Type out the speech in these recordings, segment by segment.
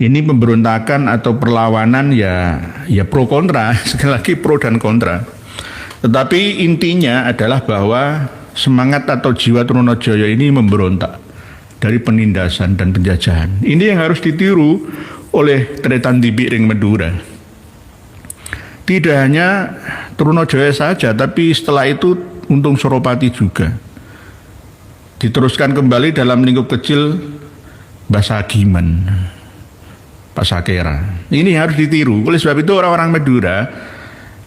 Ini pemberontakan atau perlawanan ya pro kontra, sekali lagi pro dan kontra. Tetapi intinya adalah bahwa semangat atau jiwa Trunajaya ini memberontak dari penindasan dan penjajahan. Ini yang harus ditiru oleh Tretan Tibi Ring Madura. Tidak hanya Trunajaya saja, tapi setelah itu Untung Suropati juga. Diteruskan kembali dalam lingkup kecil Basagiman, Pasakera. Ini harus ditiru. Oleh sebab itu orang-orang Madura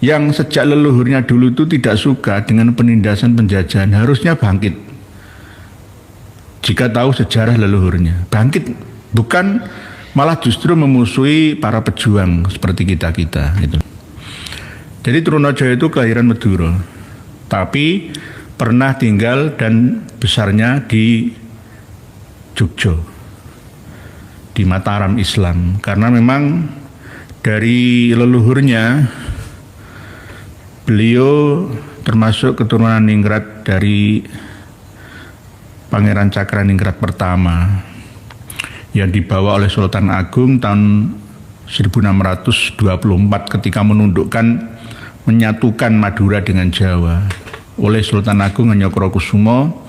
yang sejak leluhurnya dulu itu tidak suka dengan penindasan penjajahan harusnya bangkit. Jika tahu sejarah leluhurnya, bangkit, bukan malah justru memusuhi para pejuang seperti kita-kita itu. Jadi Trunajaya itu kelahiran Madura, tapi pernah tinggal dan besarnya di Jogja, di Mataram Islam, karena memang dari leluhurnya beliau termasuk keturunan Ningrat dari Pangeran Cakraningrat pertama yang dibawa oleh Sultan Agung tahun 1624 ketika menyatukan Madura dengan Jawa oleh Sultan Agung Hanyokrokusumo,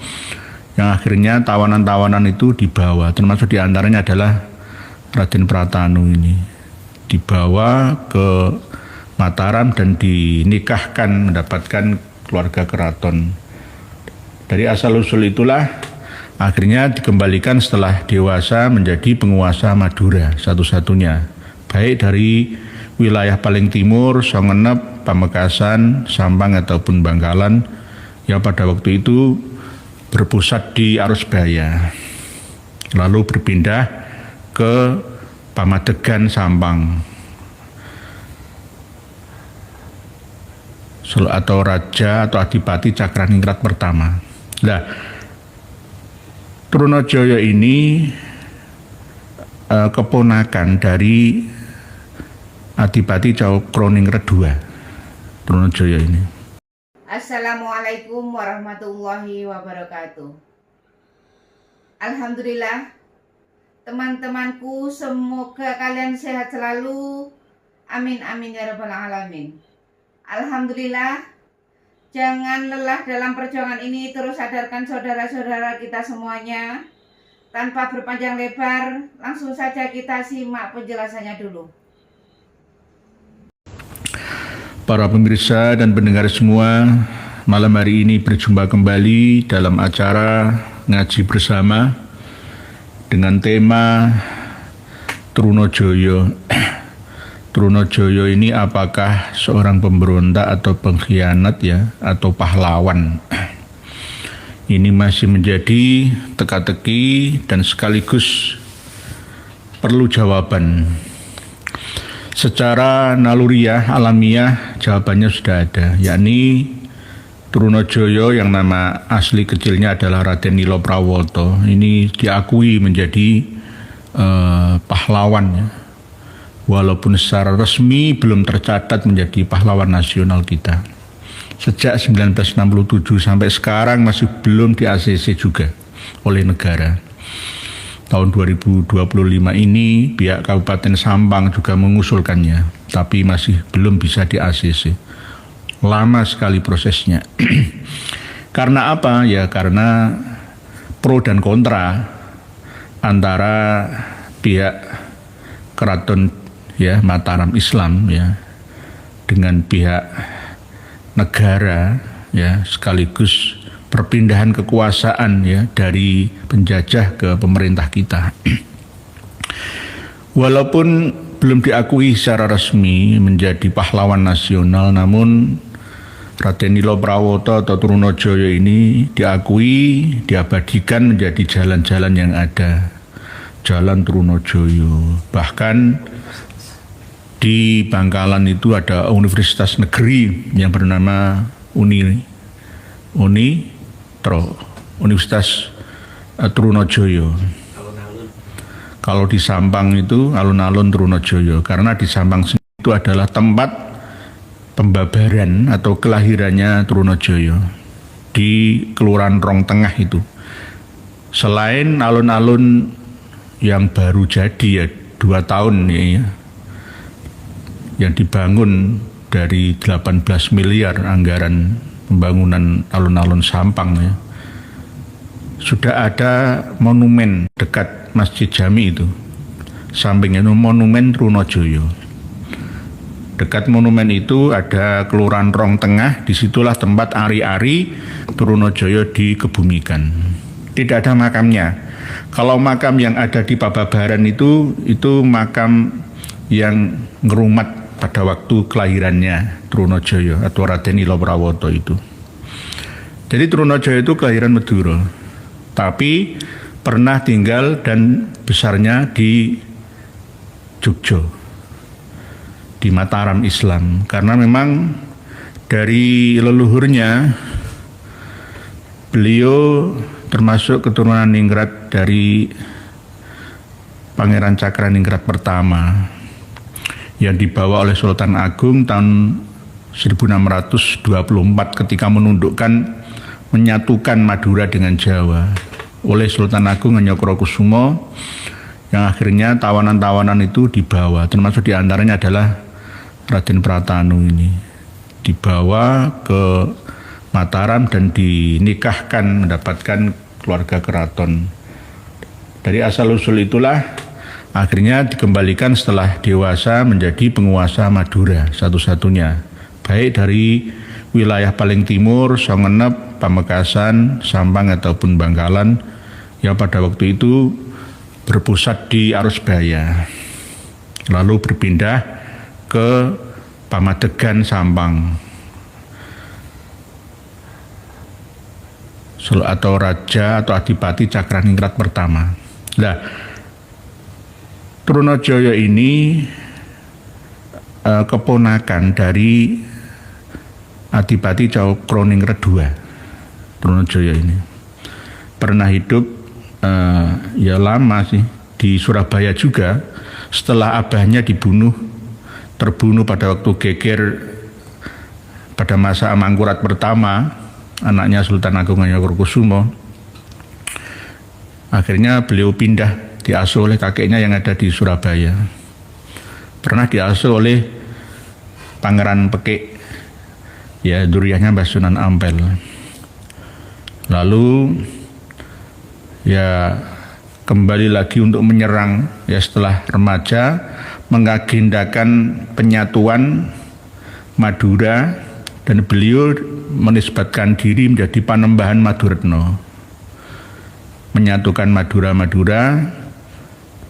yang akhirnya tawanan-tawanan itu dibawa, termasuk diantaranya adalah Raden Pratanu ini, dibawa ke Mataram dan dinikahkan mendapatkan keluarga keraton. Dari asal-usul itulah akhirnya dikembalikan setelah dewasa menjadi penguasa Madura satu-satunya, baik dari wilayah paling timur, Songenep, Pamekasan, Sampang ataupun Bangkalan, yang pada waktu itu berpusat di Arusbaya, lalu berpindah ke Pamadegan, Sampang, atau Raja atau Adipati Cakraningrat pertama. Nah, Trunajaya ini keponakan dari Adipati Cakraningrat II. Trunajaya ini. Assalamualaikum warahmatullahi wabarakatuh. Alhamdulillah, teman-temanku, semoga kalian sehat selalu. Amin amin ya rabbal alamin. Alhamdulillah, jangan lelah dalam perjuangan ini, terus sadarkan saudara-saudara kita semuanya. Tanpa berpanjang lebar, langsung saja kita simak penjelasannya dulu. Para pemirsa dan pendengar semua, malam hari ini berjumpa kembali dalam acara ngaji bersama dengan tema Trunajaya. Trunajaya ini apakah seorang pemberontak atau pengkhianat ya, atau pahlawan? Ini masih menjadi teka-teki dan sekaligus perlu jawaban. Secara naluriah, alamiah, jawabannya sudah ada, yakni Trunajaya yang nama asli kecilnya adalah Raden Nilo Prawoto. Ini diakui menjadi pahlawan ya. Walaupun secara resmi belum tercatat menjadi pahlawan nasional kita. Sejak 1967 sampai sekarang masih belum di ACC juga oleh negara. Tahun 2025 ini pihak Kabupaten Sampang juga mengusulkannya, tapi masih belum bisa di ACC. Lama sekali prosesnya. Karena apa? Ya karena pro dan kontra antara pihak keraton ya Mataram Islam ya dengan pihak negara ya, sekaligus perpindahan kekuasaan ya dari penjajah ke pemerintah kita. Walaupun belum diakui secara resmi menjadi pahlawan nasional, namun Raden Nilo Prawoto atau Trunajaya ini diakui, diabadikan menjadi jalan-jalan yang ada, Jalan Trunajaya. Bahkan di Bangkalan itu ada universitas negeri yang bernama Universitas Trunajaya. Kalau di Sampang itu alun-alun Trunajaya, karena di Sampang itu adalah tempat pembabaran atau kelahirannya Trunajaya di Kelurahan Rong Tengah itu. Selain alun-alun yang baru jadi ya 2 tahun ya, yang dibangun dari 18 miliar anggaran pembangunan alun-alun Sampang ya, sudah ada monumen dekat Masjid Jami itu, sampingnya itu monumen Trunojoyo. Dekat monumen itu ada Kelurahan Rong Tengah, disitulah tempat ari-ari Trunojoyo dikebumikan. Tidak ada makamnya. Kalau makam yang ada di Pababaran itu makam yang ngerumat pada waktu kelahirannya Trunojoyo atau Raden Ilo Prawoto itu. Jadi Trunojoyo itu kelahiran Madura, tapi pernah tinggal dan besarnya di Jogja, di Mataram Islam, karena memang dari leluhurnya beliau termasuk keturunan Ningrat dari Pangeran Cakraningrat pertama yang dibawa oleh Sultan Agung tahun 1624 ketika menyatukan Madura dengan Jawa oleh Sultan Agung Hanyokrokusumo, yang akhirnya tawanan-tawanan itu dibawa, termasuk diantaranya adalah Raden Pratanu ini, dibawa ke Mataram dan dinikahkan, mendapatkan keluarga keraton. Dari asal-usul itulah akhirnya dikembalikan setelah dewasa menjadi penguasa Madura satu-satunya, baik dari wilayah paling timur, Songenep, Pamekasan, Sampang ataupun Bangkalan, yang pada waktu itu berpusat di Arusbaya, lalu berpindah ke Pamadegan, Sampang, atau Raja atau Adipati Cakraningrat pertama. Nah, Trunojoyo ini keponakan dari Adipati Cakraningrat II. Trunojoyo ini pernah hidup ya lama sih di Surabaya juga, setelah abahnya terbunuh pada waktu geger pada masa Amangkurat pertama, anaknya Sultan Agung Hanyokrokusumo. Akhirnya beliau pindah, diasuh oleh kakeknya yang ada di Surabaya. Pernah diasuh oleh Pangeran Pekik, ya duriyahnya Mbah Sunan Ampel. Lalu ya kembali lagi untuk menyerang ya setelah remaja, mengagendakan penyatuan Madura, dan beliau menisbatkan diri menjadi Panembahan Maduretno, menyatukan Madura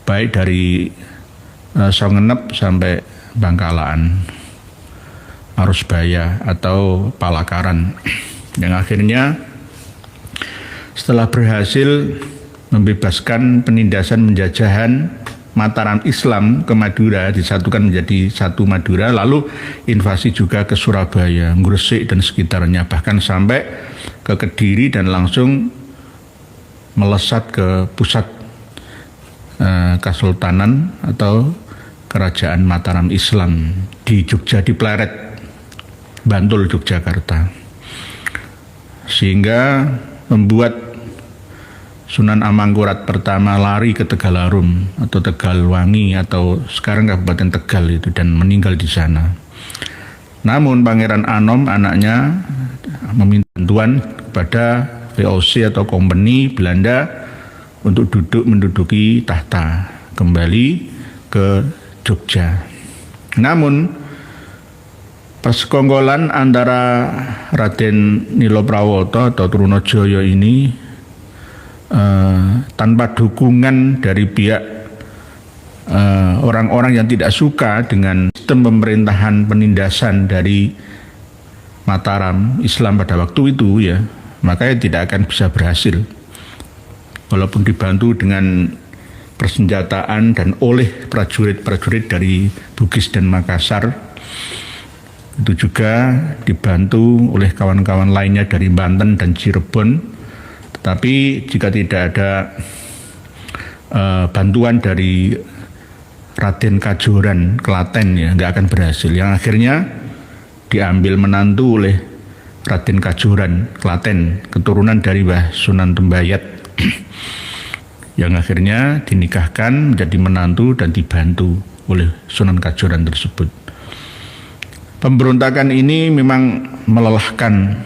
baik dari Songenep sampai Bangkalan, Arusbaya atau Palakaran, yang akhirnya setelah berhasil membebaskan penindasan penjajahan Mataram Islam ke Madura, disatukan menjadi satu Madura, lalu invasi juga ke Surabaya, Gresik dan sekitarnya, bahkan sampai ke Kediri dan langsung melesat ke pusat Kesultanan atau Kerajaan Mataram Islam di Jogja, di Pleret, Bantul, Yogyakarta, sehingga membuat Sunan Amangkurat pertama lari ke Tegalarum atau Tegalwangi atau sekarang Kabupaten Tegal itu, dan meninggal di sana. Namun Pangeran Anom anaknya meminta bantuan kepada VOC atau Kompeni Belanda untuk menduduki tahta kembali ke Jogja. Namun persekongkolan antara Raden Nilo Prawoto atau Trunojoyo ini tanpa dukungan dari pihak orang-orang yang tidak suka dengan sistem pemerintahan penindasan dari Mataram Islam pada waktu itu ya, makanya tidak akan bisa berhasil. Walaupun dibantu dengan persenjataan dan oleh prajurit-prajurit dari Bugis dan Makassar, itu juga dibantu oleh kawan-kawan lainnya dari Banten dan Cirebon. Tapi jika tidak ada bantuan dari Raden Kajoran Klaten ya, nggak akan berhasil. Yang akhirnya diambil menantu oleh Raden Kajoran Klaten, keturunan dari Mbah Sunan Tembayat, yang akhirnya dinikahkan menjadi menantu dan dibantu oleh Sunan Kajoran tersebut. Pemberontakan ini memang melelahkan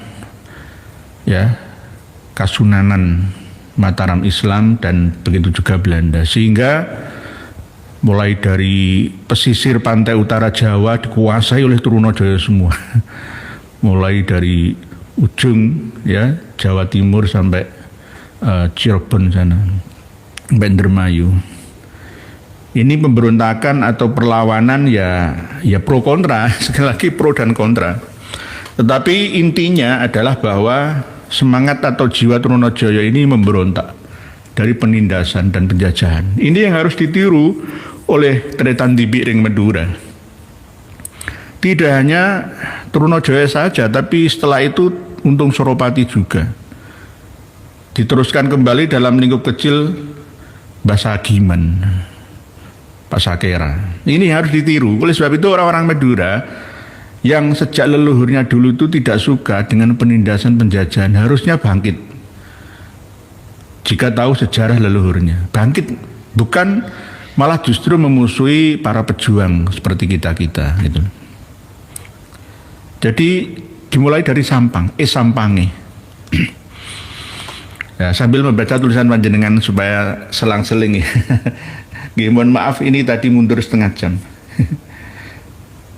ya Kasunanan Mataram Islam dan begitu juga Belanda, sehingga mulai dari pesisir pantai utara Jawa dikuasai oleh Trunajaya semua. Mulai dari ujung ya Jawa Timur sampai Cirebon sana, sampai Indramayu. Ini pemberontakan atau perlawanan ya pro kontra, sekali lagi pro dan kontra. Tetapi intinya adalah bahwa semangat atau jiwa Trunajaya ini memberontak dari penindasan dan penjajahan. Ini yang harus ditiru oleh Tretan Tibi Ring Madura. Tidak hanya Trunajaya saja, tapi setelah itu Untung Suropati juga. Diteruskan kembali dalam lingkup kecil Basagiman, Pasakera. Ini harus ditiru. Oleh sebab itu orang-orang Madura yang sejak leluhurnya dulu itu tidak suka dengan penindasan penjajahan harusnya bangkit. Jika tahu sejarah leluhurnya, bangkit, bukan malah justru memusuhi para pejuang seperti kita-kita gitu. Jadi dimulai dari Sampang, Sampange. Ya, sambil membaca tulisan panjenengan supaya selang-seling ya. Mohon maaf ini tadi mundur setengah jam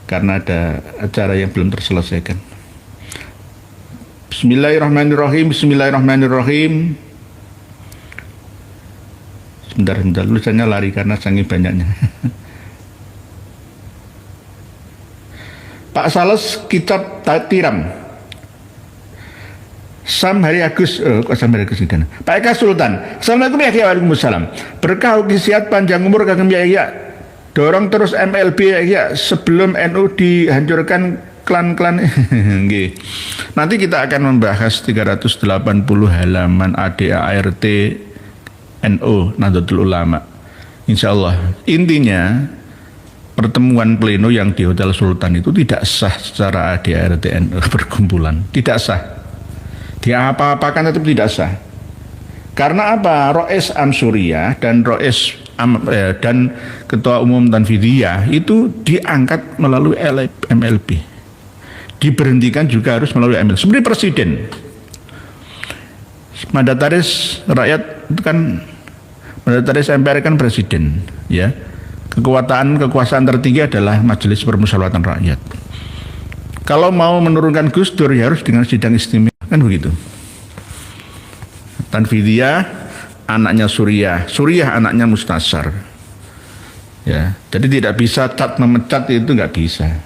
karena ada acara yang belum terselesaikan. Bismillahirrahmanirrahim. Bismillahirrahmanirrahim. Sebentar tulisannya lari karena saking banyaknya. Pak Sales kitab Tiram Sam Hari Agus, Sam Hari Agus kan. Pak Eka Sultan. Assalamualaikum ya, waalaikumsalam. Berkah hoki sehat panjang umur kagem ya. Dorong terus MLB ya sebelum NU dihancurkan klan-klan. Nggih. Nanti kita akan membahas 380 halaman ADART NU Nahdlatul Ulama. Insyaallah. Intinya pertemuan pleno yang di Hotel Sultan itu tidak sah secara ADART NU perkumpulan. Tidak sah. Dia apa-apakan tetap tidak sah. Karena apa? Rois Amsuriyah dan Rois dan Ketua Umum Tanfidiyah itu diangkat melalui MLB. Diberhentikan juga harus melalui MLB. Seperti presiden. Mandataris rakyat itu kan, mandataris MPR kan presiden, ya. Kekuasaan tertinggi adalah Majelis Permusyawaratan Rakyat. Kalau mau menurunkan Gus Dur ya harus dengan sidang istimewa. Kan begitu. Tanfidiyah anaknya Suriyah anaknya Mustasar. Ya, jadi tidak bisa memecat itu nggak bisa.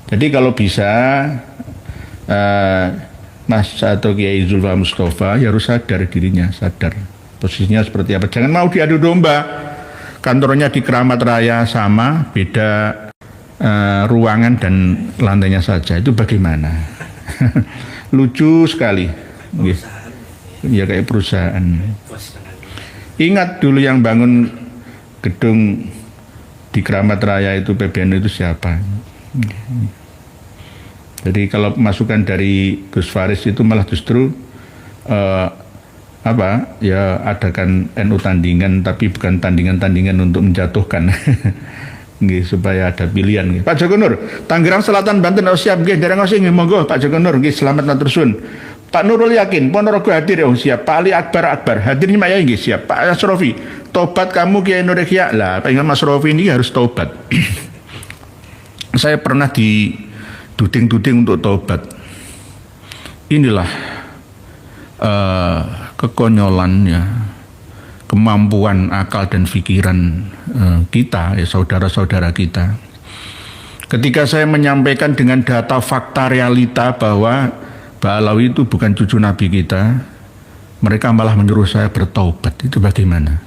Jadi kalau bisa Mas atau Kiai Zulfa Mustafa ya harus sadar dirinya, sadar posisinya seperti apa. Jangan mau diadu domba. Kantornya di Keramat Raya sama, beda ruangan dan lantainya saja. Itu bagaimana? Lucu sekali. Ya kayak perusahaan. Ingat dulu yang bangun gedung di Keramat Raya itu PBNU itu siapa? Jadi kalau masukan dari Gus Faris itu malah justru adakan NU tandingan, tapi bukan tandingan-tandingan untuk menjatuhkan. Nggih, supaya ada pilihan nggih. Pak Joko Nur, Tangerang Selatan Banten siap nggih, dereng nggih, monggo Pak Joko Nur nggih, selamat matur suwun. Pak Nurul Yakin, Ponorogo hadir ya siap. Pak Ali Akbar hadirnya Maya nggih siap. Pak Asrofi, tobat kamu Kiai Nur Ikhya. Lah, Pak Mas Asrofi ini harus tobat. Saya pernah dituding-tuding untuk tobat. Inilah kekonyolannya, kemampuan akal dan pikiran kita, ya saudara-saudara kita. Ketika saya menyampaikan dengan data fakta realita bahwa Mbak Alawi itu bukan cucu Nabi kita, mereka malah menyuruh saya bertobat. Itu bagaimana?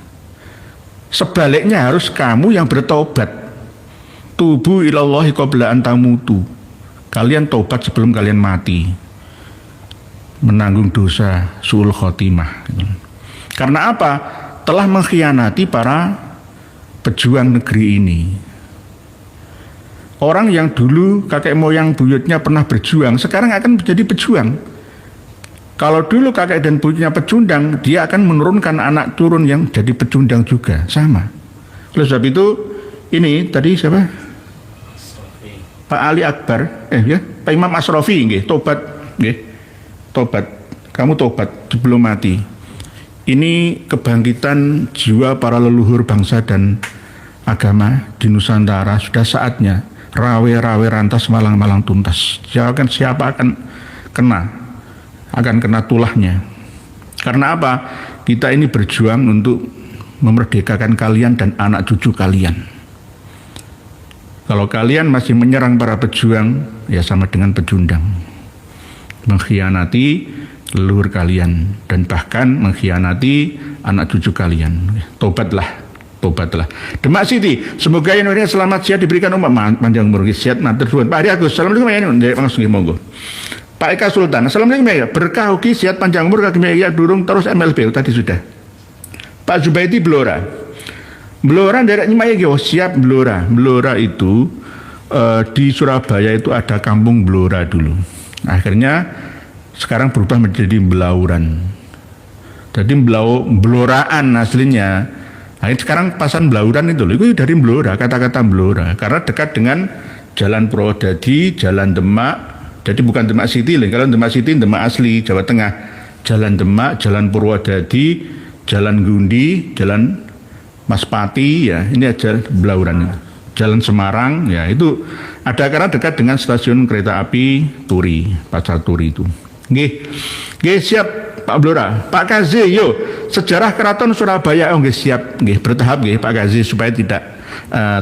Sebaliknya harus kamu yang bertobat. Tubu ilallahi qabla an tamutu. Kalian tobat sebelum kalian mati. Menanggung dosa su'ul khotimah. Karena apa? Telah mengkhianati para pejuang negeri ini. Orang yang dulu kakek moyang buyutnya pernah berjuang, sekarang akan menjadi pejuang. Kalau dulu kakek dan buyutnya pecundang, dia akan menurunkan anak turun yang jadi pecundang juga, sama. Oleh sebab itu, ini tadi siapa? Pak Ali Akbar, ya, Pak Imam Asrofi, nggih, tobat, nggih, tobat. Kamu tobat sebelum mati. Ini kebangkitan jiwa para leluhur bangsa dan agama di Nusantara. Sudah saatnya rawe-rawe rantas malang-malang tuntas. Siapa akan kena tulahnya. Karena apa? Kita ini berjuang untuk memerdekakan kalian dan anak cucu kalian. Kalau kalian masih menyerang para pejuang, ya sama dengan pecundang, mengkhianati leluhur kalian dan bahkan mengkhianati anak cucu kalian. Tobatlah. Demak Siti, semoga Indonesia selamat sehat, diberikan umur panjang umur, sehat matur suwun. Pak Ari Agus, assalamualaikum ya, langsung monggo. Pak Eka Sultan, assalamualaikum ya, berkah ugi sehat panjang umur, kaki ya durung terus MLB tadi sudah. Pak Zubaidi Blora derek nyimaya siap Blora. Blora itu di Surabaya itu ada kampung Blora dulu. Akhirnya sekarang berubah menjadi Belauran. Jadi Bloraan aslinya. Akhirnya sekarang pasan Belauran itu dari Blora, kata-kata Blora. Karena dekat dengan Jalan Purwodadi, Jalan Demak. Jadi bukan Demak City, kalau Demak City Demak asli Jawa Tengah. Jalan Demak, Jalan Purwodadi, Jalan Gundi, Jalan Maspati, ya ini aja Belauran. Jalan Semarang, ya itu ada karena dekat dengan stasiun kereta api Turi, Pasar Turi itu. Nggih siap Pak Blora. Pak Kazi, yo sejarah Keraton Surabaya, nggih siap, nggih bertahap nggih Pak Kazi supaya tidak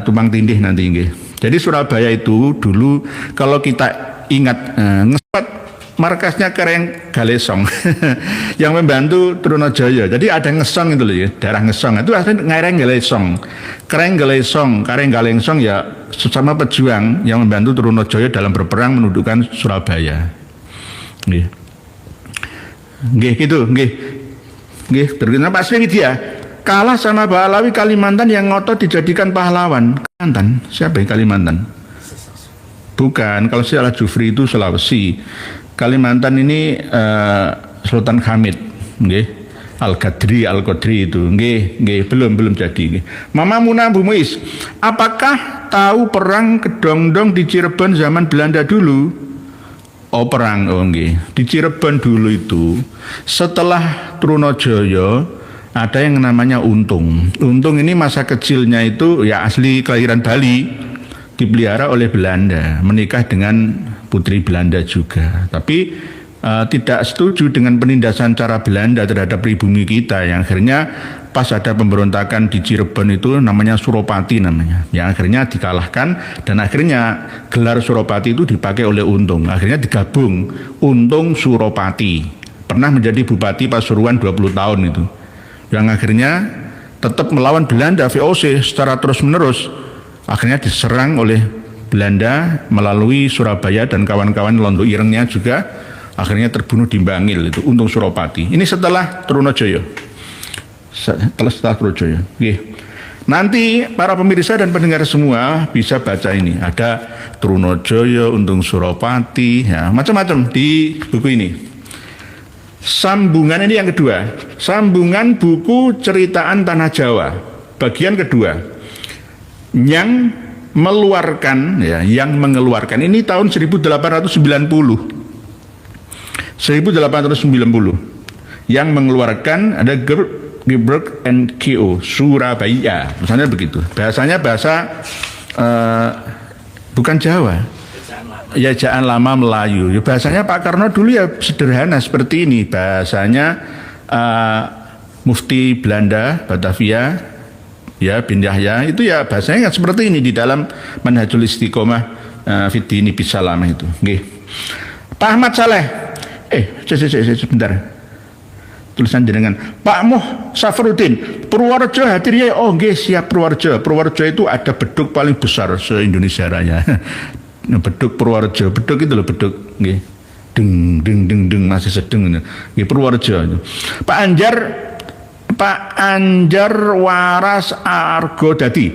tumpang tindih nanti nggih. Jadi Surabaya itu dulu kalau kita ingat ngespat markasnya Kereng Galesong yang membantu Trunajaya. Jadi ada Ngesong itu loh ya, daerah Ngesong itu aslinya Kereng Galesong. Kereng Galesong ya sesama pejuang yang membantu Trunajaya dalam berperang menundukkan Surabaya. Nggih. Nggih gitu, nggih. Nggih, berkena Pak Sri dia kalah sama Balawi Kalimantan yang ngotot dijadikan pahlawan. Kalimantan, siapa yang Kalimantan? Bukan, kalau Syekh Al-Jufri itu Sulawesi. Kalimantan ini Sultan Hamid, nggih. Al-Qadri itu, nggih, belum jadi. Nggih. Mama Muna Bu Muiz, apakah tahu perang Kedongdong di Cirebon zaman Belanda dulu? Oh perang, nggih. Di Cirebon dulu itu setelah Trunajaya ada yang namanya Untung. Untung ini masa kecilnya itu ya asli kelahiran Bali, dipelihara oleh Belanda, menikah dengan putri Belanda juga. Tapi tidak setuju dengan penindasan cara Belanda terhadap pribumi kita, yang akhirnya pas ada pemberontakan di Cirebon itu namanya Suropati namanya, yang akhirnya dikalahkan dan akhirnya gelar Suropati itu dipakai oleh Untung. Akhirnya digabung Untung Suropati, pernah menjadi Bupati Pasuruan 20 tahun itu, yang akhirnya tetap melawan Belanda VOC secara terus menerus. Akhirnya diserang oleh Belanda melalui Surabaya dan kawan-kawan Londo Irengnya juga, akhirnya terbunuh di Bangil itu Untung Suropati. Ini setelah Trunajaya. Setelah Trunajaya. Nanti para pemirsa dan pendengar semua bisa baca ini. Ada Trunajaya, Untung Suropati, ya, macam-macam di buku ini. Sambungan ini yang kedua. Sambungan buku Ceritaan Tanah Jawa. Bagian kedua. Yang mengeluarkan ini tahun 1890 yang mengeluarkan ada Geberg and Ko Surabaya, misalnya begitu. Bahasanya bahasa bukan Jawa, ya ejaan lama Melayu. Ya, bahasanya Pak Karno dulu ya sederhana seperti ini. Bahasanya Mufti Belanda Batavia, ya bin Yahya itu ya bahasanya seperti ini di dalam Manhajul Istiqomah Fiddini Bisalamah itu. Nggih. Pak Ahmad Saleh. Sebentar. Tulisan jenengan. Pak Muh Safruddin, Purworejo hadir ya. Oh nggih, siap Purworejo. Purworejo itu ada beduk paling besar se-Indonesia Raya. Beduk Purworejo, beduk itu loh, beduk nggih. Deng masih sedeng. Nggih Purworejo. Pak Anjar Waras Argodadi,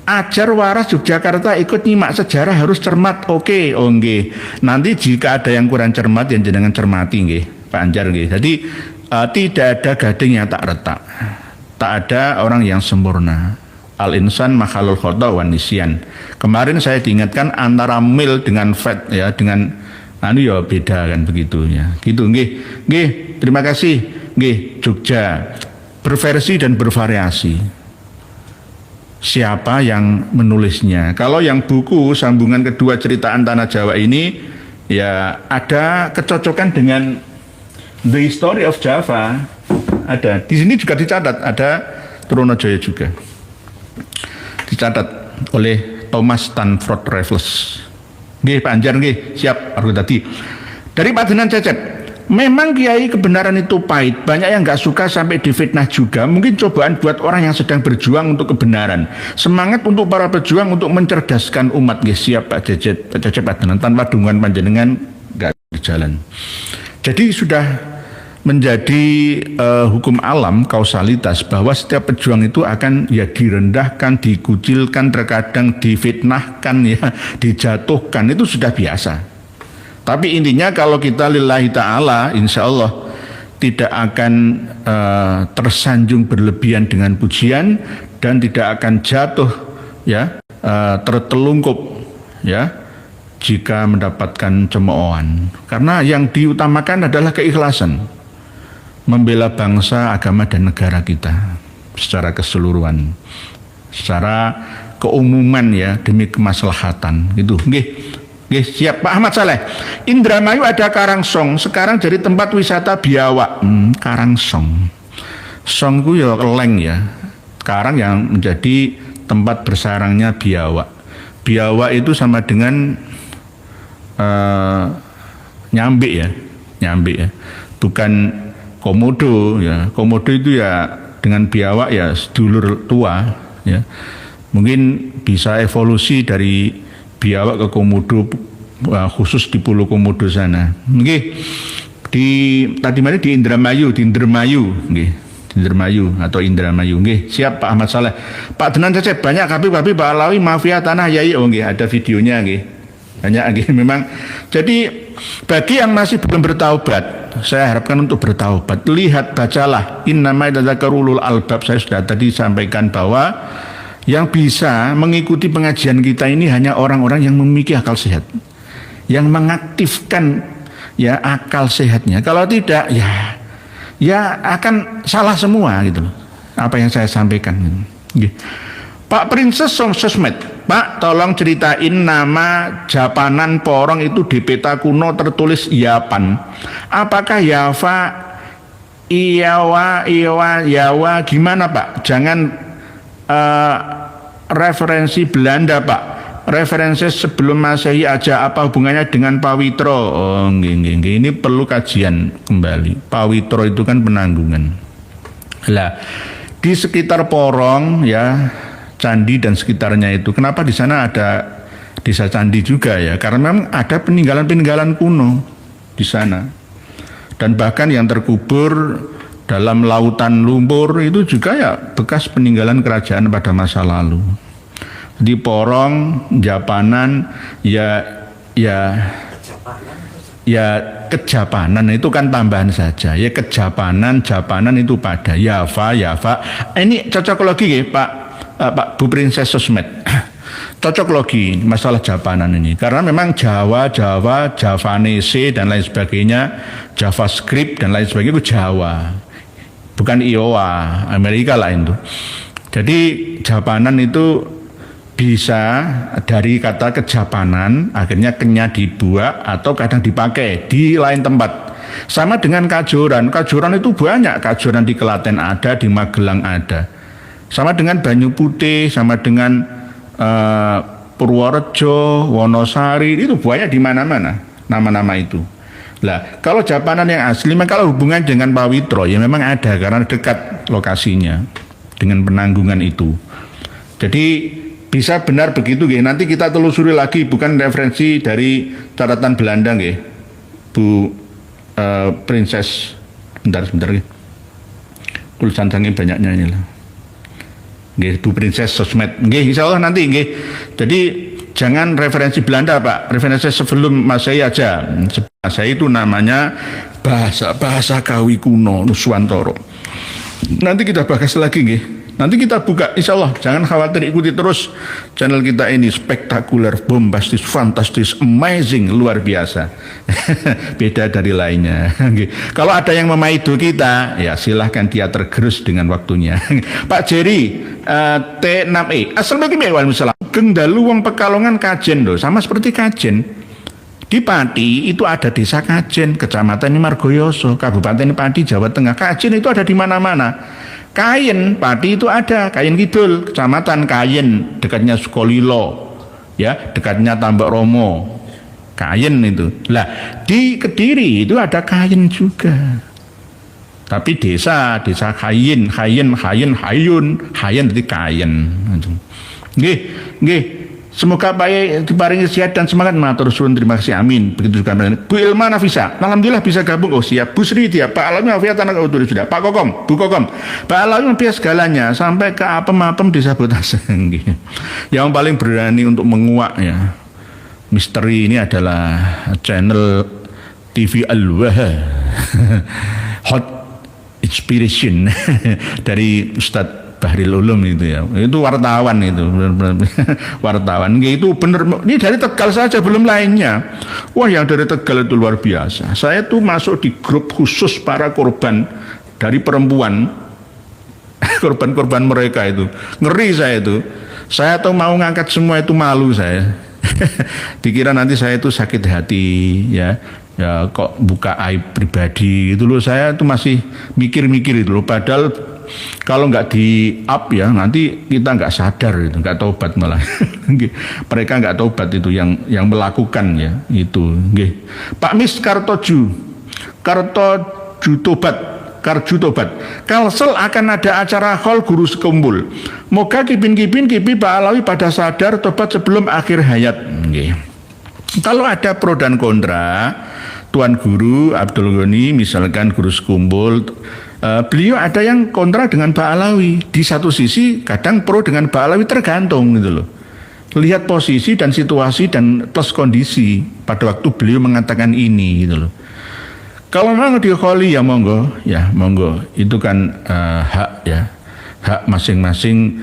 Ajar Waras Yogyakarta ikut nyimak sejarah harus cermat. Oke, nggih. Nanti jika ada yang kurang cermat yang jenengan cermati nggih. Pak Anjar nggih. Jadi tidak ada gading yang tak retak. Tak ada orang yang sempurna. Al-insan makhluk khata wa nisyan. Kemarin saya diingatkan antara mil dengan fat ya, dengan ya beda kan begitu ya. Gitu nggih. Nggih, terima kasih. Nggih, Jogja berversi dan bervariasi. Siapa yang menulisnya? Kalau yang buku sambungan kedua ceritaan Tanah Jawa ini ya ada kecocokan dengan The History of Java. Ada. Di sini juga dicatat ada Trunojoyo juga. Dicatat oleh Thomas Stanford Raffles. Nggih Pak Anjar nggih, siap aku tadi. Dari Pak Denan Cecep. Memang kiai kebenaran itu pahit, banyak yang nggak suka sampai difitnah juga. Mungkin cobaan buat orang yang sedang berjuang untuk kebenaran. Semangat untuk para pejuang untuk mencerdaskan umat. Siap Pak Cecep, Pak Denan, tanpa dukungan panjenengan nggak berjalan. Jadi sudah menjadi hukum alam kausalitas bahwa setiap pejuang itu akan ya direndahkan, dikucilkan, terkadang difitnahkan ya, dijatuhkan, itu sudah biasa. Tapi intinya kalau kita lillahi ta'ala insya Allah tidak akan tersanjung berlebihan dengan pujian dan tidak akan jatuh ya tertelungkup ya jika mendapatkan cemoohan. Karena yang diutamakan adalah keikhlasan membela bangsa, agama dan negara kita secara keseluruhan, secara keumuman ya, demi kemaslahatan gitu. Nggih. Nggih, siap Pak Ahmad Saleh. Indramayu ada Karangsong, sekarang jadi tempat wisata biawak. Karangsong. Song itu ya keleng ya. Karang yang menjadi tempat bersarangnya biawak. Biawak itu sama dengan nyambe ya. Nyambe ya. Bukan komodo ya. Komodo itu ya dengan biawak ya sedulur tua ya. Mungkin bisa evolusi dari biawak ke komodo khusus di Pulau Komodo sana. Nggih. Tadi mana di Indramayu, nggih. Indramayu atau Indramayu. Nggih, siap Pak Ahmad Saleh. Pak Denan Cecep, banyak Habib Pak Alawi mafia tanah yai. Oh nggih, ada videonya nggih. Banyak nggih memang. Jadi bagi yang masih belum bertaubat, saya harapkan untuk bertaubat. Lihat, bacalah Innama yatadzakkarul ulul albab. Saya sudah tadi sampaikan bahwa yang bisa mengikuti pengajian kita ini hanya orang-orang yang memiliki akal sehat, yang mengaktifkan ya akal sehatnya. Kalau tidak ya akan salah semua gitu loh apa yang saya sampaikan. Pak Princess Sosmed, Pak tolong ceritain nama Japanan Porong itu di peta kuno tertulis Yapan. Apakah Yava, Yawa gimana Pak? Jangan referensi Belanda Pak, referensi sebelum Masehi aja, apa hubungannya dengan Pawitro? Oh nggih, ini perlu kajian kembali. Pawitro itu kan penanggungan. Lah di sekitar Porong ya, candi dan sekitarnya itu, kenapa di sana ada desa candi juga ya? Karena memang ada peninggalan-peninggalan kuno di sana. Dan bahkan yang terkubur dalam lautan lumpur itu juga ya bekas peninggalan kerajaan pada masa lalu. Di Porong, Japanan, ya kejapanan itu kan tambahan saja. Ya kejapanan, Japanan itu pada Yava. Ini cocok lagi ya Pak Bu Princess Sosmed. Cocok logi masalah Japanan ini, karena memang Jawa, Javanese dan lain sebagainya, JavaScript dan lain sebagainya itu Jawa. Bukan Iowa, Amerika lain tuh. Jadi Japanan itu bisa dari kata kejapanan, akhirnya kenya dibuat atau kadang dipakai di lain tempat. Sama dengan kajoran. Kajoran itu banyak. Kajoran di Klaten ada, di Magelang ada. Sama dengan Banyu Putih, sama dengan Purworejo, Wonosari, itu banyak di mana-mana nama-nama itu. Lah, kalau Japanan yang asli, memang kalau hubungan dengan Pawitro ya memang ada karena dekat lokasinya dengan penanggungan itu. Jadi bisa benar begitu nggih. Nanti kita telusuri lagi, bukan referensi dari catatan Belanda nggih. Bu Princess, bentar nggih. Tulisan saking banyaknya ini lah. Nggih, Bu Princess Sosmed. Nggih, insyaallah nanti nggih. Jadi jangan referensi Belanda Pak, referensi sebelum Masehi aja. Masehi itu namanya bahasa Kawi kuno Nuswantoro. Nanti kita bahas lagi nggih. Nanti kita buka, insya Allah. Jangan khawatir, ikuti terus channel kita ini. Spektakuler, bombastis, fantastis, amazing, luar biasa. Beda dari lainnya. Kalau ada yang memaidu kita, ya silahkan dia tergerus dengan waktunya. Pak Jerry, T6E. Assalamualaikum. Geng dalu wong Pekalongan Kajen loh, sama seperti Kajen. Di Pati itu ada desa Kajen, kecamatan Margoyoso, Kabupaten Pati, Jawa Tengah. Kajen itu ada di mana-mana. Kayen, Pati itu ada, Kayen Kidul, kecamatan Kayen, dekatnya Sukolilo, ya, dekatnya Tambak Romo, Kayen itu. Lah, di Kediri itu ada Kayen juga. Tapi desa Kayen, Hayun, Hayen itu Kayen. Nggih. Semoga baik diparingi sehat dan semangat, matur suwun, terima kasih, amin. Begitu juga Bu Ilma Nafisa, alhamdulillah bisa gabung. Oh siap. Bu Sri dia, Pak Alawi Mafiat anak utuh sudah. Pak Kokom, Bu Kokom, Pak Alawi Mafiat segalanya sampai ke apem-apem disabotase. Yang paling berani untuk menguak ya misteri ini adalah channel TV Al-Wah Hot Inspiration dari Ustadz Bahril Ulum itu ya, itu wartawan itu, wartawan, itu bener, ini dari Tegal saja belum lainnya. Wah yang dari Tegal itu luar biasa. Saya tuh masuk di grup khusus para korban dari perempuan, korban-korban mereka itu, ngeri saya itu. Saya tuh mau ngangkat semua itu malu saya. Dikira nanti saya itu sakit hati ya. Ya kok buka aib pribadi itu loh, saya tuh masih mikir-mikir itu loh, padahal kalau nggak di up ya nanti kita nggak sadar itu, nggak taubat malah. Mereka nggak taubat itu yang melakukan ya itu. Pak Mis Karju Tobat Kalsel akan ada acara hall guru sekumpul. Moga kipin Pak Alawi pada sadar tobat sebelum akhir hayat. Kalau ada pro dan kontra, Tuan Guru Abdul Ghani misalkan guru sekumpul, beliau ada yang kontra dengan Pak Alawi. Di satu sisi kadang pro dengan Pak Alawi, tergantung gitu loh. Lihat posisi dan situasi dan plus kondisi pada waktu beliau mengatakan ini gitu loh. Kalau memang dikholi ya monggo, itu kan hak ya, hak masing-masing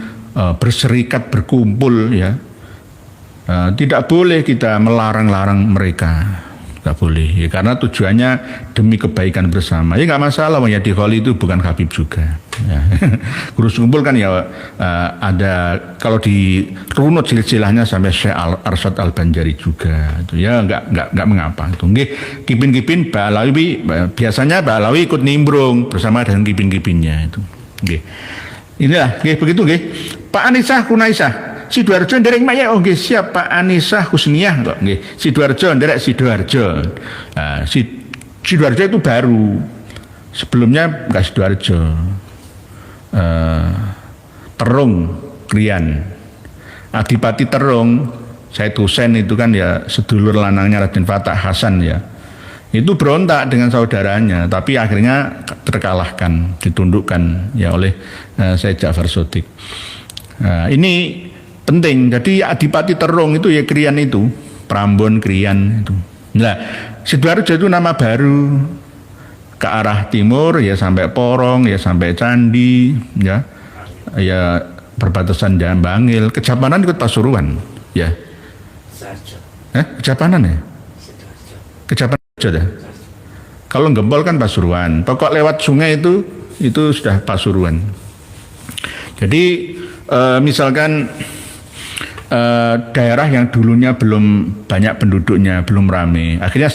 berserikat berkumpul ya. Tidak boleh kita melarang-larang mereka, nggak boleh ya, karena tujuannya demi kebaikan bersama ya, nggak masalah ya. Di Kholi itu bukan Habib juga ya. Guru kumpul kan ya, ada kalau di runut silsilahnya sampai Syekh Arsyad Al-Banjari juga itu ya, nggak mengapa itu. Kipin Pak Alawi biasanya Pak Alawi ikut nimbrung bersama dengan kipin-kipinnya itu. Inilah begitu Pak Anisah Kunaisah Sidoarjo nderek maya, oh nggih siap Pak Anisah Husniah kok nggih. Sidoarjo nderek Sidoarjo. Nah, Sidoarjo itu baru. Sebelumnya enggak Sidoarjo. Terung Krian. Adipati Terung, Said Husain itu kan ya sedulur lanangnya Raden Fatah Hasan ya. Itu berontak dengan saudaranya, tapi akhirnya terkalahkan, ditundukkan ya oleh Said Ja'far Shadiq. Nah, ini penting. Jadi Adipati Terung itu ya Krian itu, Prambon Krian itu. Nah, Sidoarjo itu nama baru. Ke arah timur ya sampai Porong, ya sampai Candi, ya perbatasan Bangil. Kejapanan ikut Pasuruan, ya. Kejapanan ya? Kejapanan aja dah. Kalau Gempol kan Pasuruan. Pokok lewat sungai itu sudah Pasuruan. Jadi misalkan daerah yang dulunya belum banyak penduduknya, belum ramai, akhirnya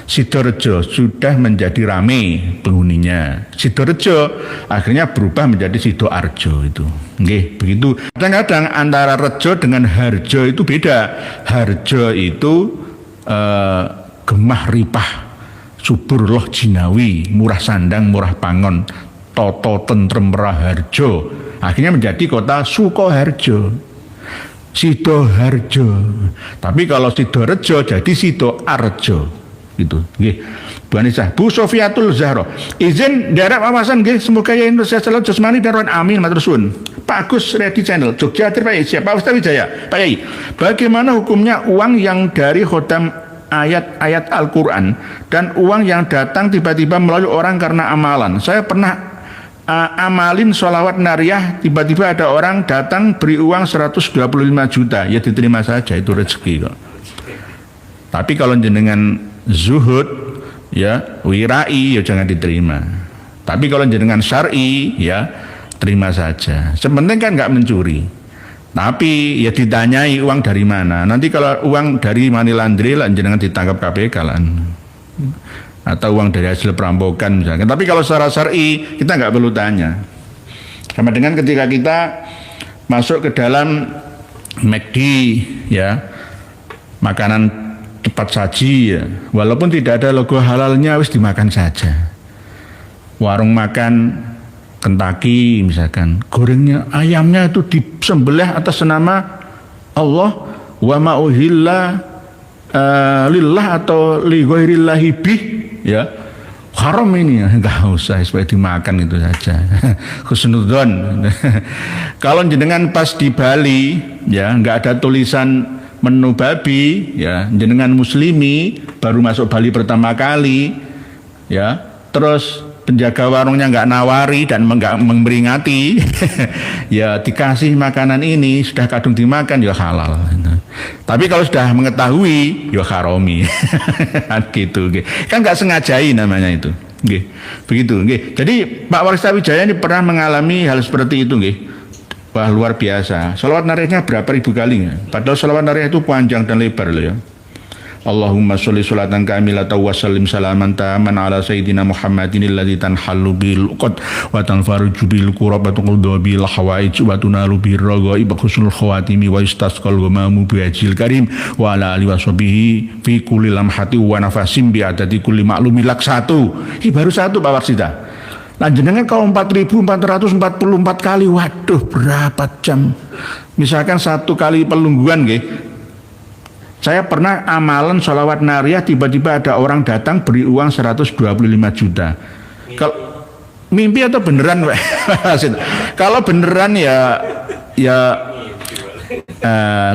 Sidorejo sudah menjadi ramai penghuninya. Sidorejo akhirnya berubah menjadi Sidoarjo itu. Begitu. Kadang-kadang antara rejo dengan harjo itu beda. Harjo itu gemah ripah, subur loh jinawi, murah sandang, murah pangon, toto tentrem raharjo. Akhirnya menjadi kota Sukoharjo, Sidoharjo. Tapi kalau Sidorejo jadi Sidoarjo. gitu. Nggih. Bu Anissa, Bu Sofiatul Zahra. Izin daerah awasan nggih, semoga ya Indonesia selalu jasmani dan rohani. Amin, matur suwun. Pak Agus Ready Channel, Jogja Pak Yai, Pak Ustaz Wijaya. Pak Yai, bagaimana hukumnya uang yang dari khodam ayat-ayat Al-Quran dan uang yang datang tiba-tiba melalui orang karena amalan? Saya pernah amalin sholawat nariyah, tiba-tiba ada orang datang beri uang 125 juta, ya diterima saja, itu rezeki kok. Tapi kalau jenengan zuhud, ya wirai, ya jangan diterima. Tapi kalau jenengan syar'i, ya terima saja. Sebenarnya kan nggak mencuri, tapi ya ditanyai uang dari mana. Nanti kalau uang dari money laundry lah, jenengan ditangkap KPK lah, atau uang dari hasil perampokan misalkan. Tapi kalau secara syar'i kita nggak perlu tanya. Sama dengan ketika kita masuk ke dalam McD, ya makanan cepat saji, ya walaupun tidak ada logo halalnya, wis dimakan saja. Warung makan Kentucky misalkan, gorengnya ayamnya itu disembelih atas nama Allah, wa ma'uhilla lillah atau li ghairillahi bih, ya haram ini, ya enggak usah, supaya dimakan itu saja. Khusnudzon. Kalau jenengan pas di Bali, ya enggak ada tulisan menu babi, ya jenengan muslimi baru masuk Bali pertama kali, ya terus penjaga warungnya nggak nawari dan nggak memperingati, ya dikasih makanan ini sudah kadung dimakan, ya halal. Tapi kalau sudah mengetahui, ya haromi. Gitu, kan nggak sengajai namanya itu. Begitu. Jadi Pak Waris Wijaya ini pernah mengalami hal seperti itu. Wah, luar biasa. Sholawat nariyahnya berapa ribu kali? Padahal sholawat nariyah itu panjang dan lebar loh, ya. Allahumma sholli sholatan kamilatan wa sallim salaman taman ala sayyidina Muhammadin alladzi tanhallu bil uqad wa tanfaruju bil kurab wa tuqdu bil hawaij wa tunalu bir raghaib husnul khawatimi wa istasqal ghamamu bi ajil karim wa ala alihi washabihi fi kulli lamhati wa nafasim bi adati kulli ma'lumi lak satu. Ini baru satu Pak Warsita. Lanjenengan kalau 4.444 kali, waduh berapa jam? Misalkan satu kali pelungguan nggih. Saya pernah amalan sholawat nariyah, tiba-tiba ada orang datang beri uang 125 juta. Kalau mimpi atau beneran, Pak? Kalau beneran ya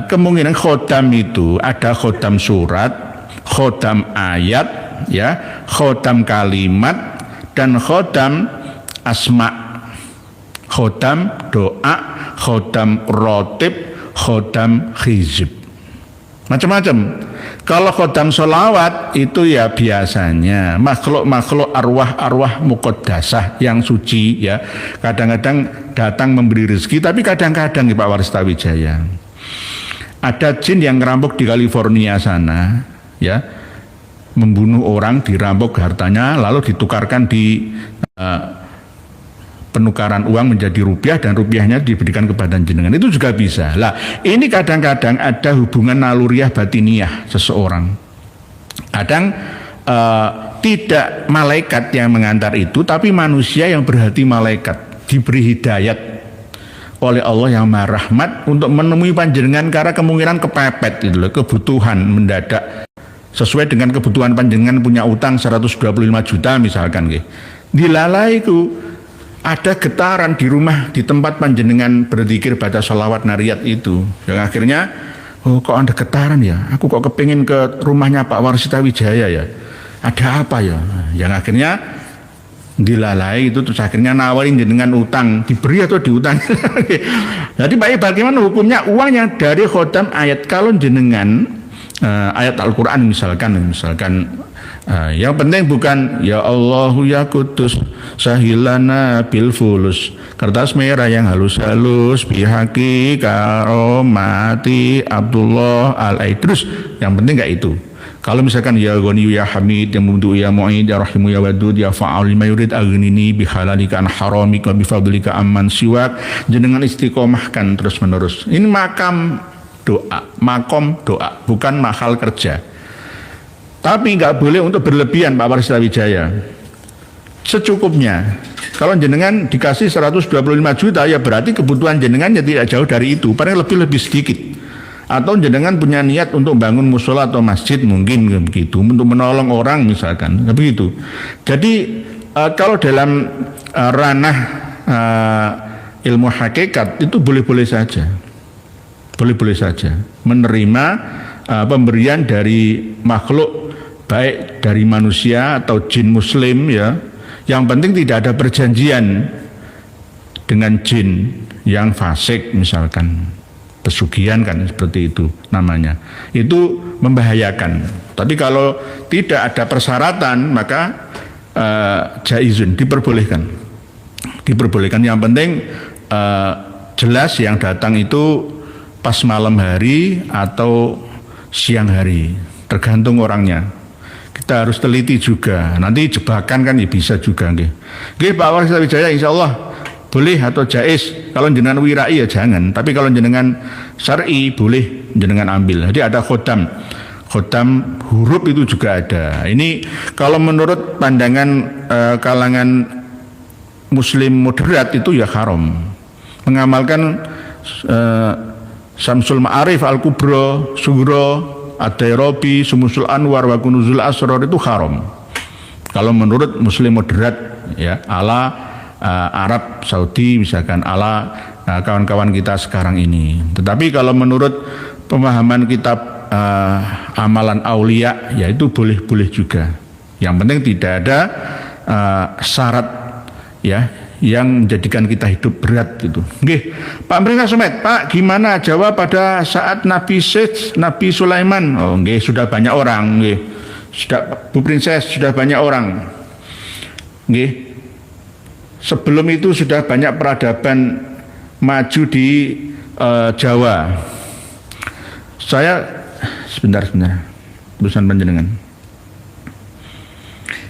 kemungkinan khodam itu ada khodam surat, khodam ayat, ya khodam kalimat, dan khodam asma, khodam doa, khodam rotib, khodam hizib. Macam-macam. Kalau khodam sholawat itu ya biasanya makhluk-makhluk arwah-arwah muqaddasah yang suci, ya kadang-kadang datang memberi rezeki. Tapi kadang-kadang Pak Waris Wijaya, ada jin yang ngerampok di California sana, ya membunuh orang, dirampok hartanya, lalu ditukarkan di penukaran uang menjadi rupiah, dan rupiahnya diberikan kepada jenengan. Itu juga bisa. Lah, ini kadang-kadang ada hubungan naluriah batiniah seseorang. Kadang tidak malaikat yang mengantar itu, tapi manusia yang berhati malaikat, diberi hidayat oleh Allah yang Maha Rahmat untuk menemui panjenengan karena kemungkinan kepepet itu loh, kebutuhan mendadak sesuai dengan kebutuhan panjenengan, punya utang 125 juta misalkan nggih. Dilalai itu ada getaran di rumah, di tempat panjenengan berzikir baca sholawat nariyat itu, yang akhirnya kok ada getaran ya, aku kok kepingin ke rumahnya Pak Waris Wijaya ya, ada apa ya, yang akhirnya dilalai itu, terus akhirnya nawarin jenengan utang, diberi atau diutang. Jadi bagaimana hukumnya uang yang dari khodam ayat? Kalau jenengan ayat Al-Quran misalkan yang penting bukan ya Allahu ya Kudus sahilana bil fulus, kertas merah yang halus-halus bihaqi karomati Abdullah al-Aidrus, yang penting enggak itu. Kalau misalkan ya Ghani ya Hamid, ya Mubdu ya Mu'id ya Rahimu ya Wadud ya Fa'al lima yurid aghnini bihalalika an haramik wa bifadlika amman siwak, jenengan istiqomahkan terus menerus. Ini makam doa, makom doa, bukan mahal kerja. Tapi nggak boleh untuk berlebihan Pak Waris Wijaya. Secukupnya. Kalau jenengan dikasih 125 juta, ya berarti kebutuhan jenengannya tidak jauh dari itu, paling lebih sedikit. Atau jenengan punya niat untuk bangun musola atau masjid mungkin begitu, untuk menolong orang misalkan, begitu. Jadi kalau dalam ranah ilmu hakikat itu boleh-boleh saja, boleh-boleh saja menerima pemberian dari makhluk, baik dari manusia atau jin muslim ya. Yang penting tidak ada perjanjian dengan jin yang fasik misalkan. Pesugihan kan seperti itu namanya. Itu membahayakan. Tapi kalau tidak ada persyaratan maka jaizun, diperbolehkan. Diperbolehkan. Yang penting jelas yang datang itu pas malam hari atau siang hari, tergantung orangnya. Kita harus teliti juga. Nanti jebakan kan ya bisa juga nggih. Nggih Pak Waris Wijaya insyaallah boleh atau jais. Kalau jenengan wirai ya jangan, tapi kalau jenengan syar'i boleh jenengan ambil. Jadi ada khotam huruf itu juga ada. Ini kalau menurut pandangan kalangan muslim moderat itu ya haram. Mengamalkan Syamsul Ma'arif Al-Kubra, Sughra, Ad-Dairabi, Sumusul Anwar wa Kunuzul Asrar itu haram. Kalau menurut muslim moderat ya ala Arab Saudi misalkan ala kawan-kawan kita sekarang ini. Tetapi kalau menurut pemahaman kitab amalan aulia ya itu boleh-boleh juga. Yang penting tidak ada syarat ya yang menjadikan kita hidup berat gitu. Nggih, Pak Mrina Sumet, Pak gimana jawab pada saat Nabi Nabi Sulaiman? Oh nggih, sudah banyak orang nggih. Sudah Bu Prinses sudah banyak orang. Nggih. Sebelum itu sudah banyak peradaban maju di Jawa. Saya sebentar urusan panjenengan.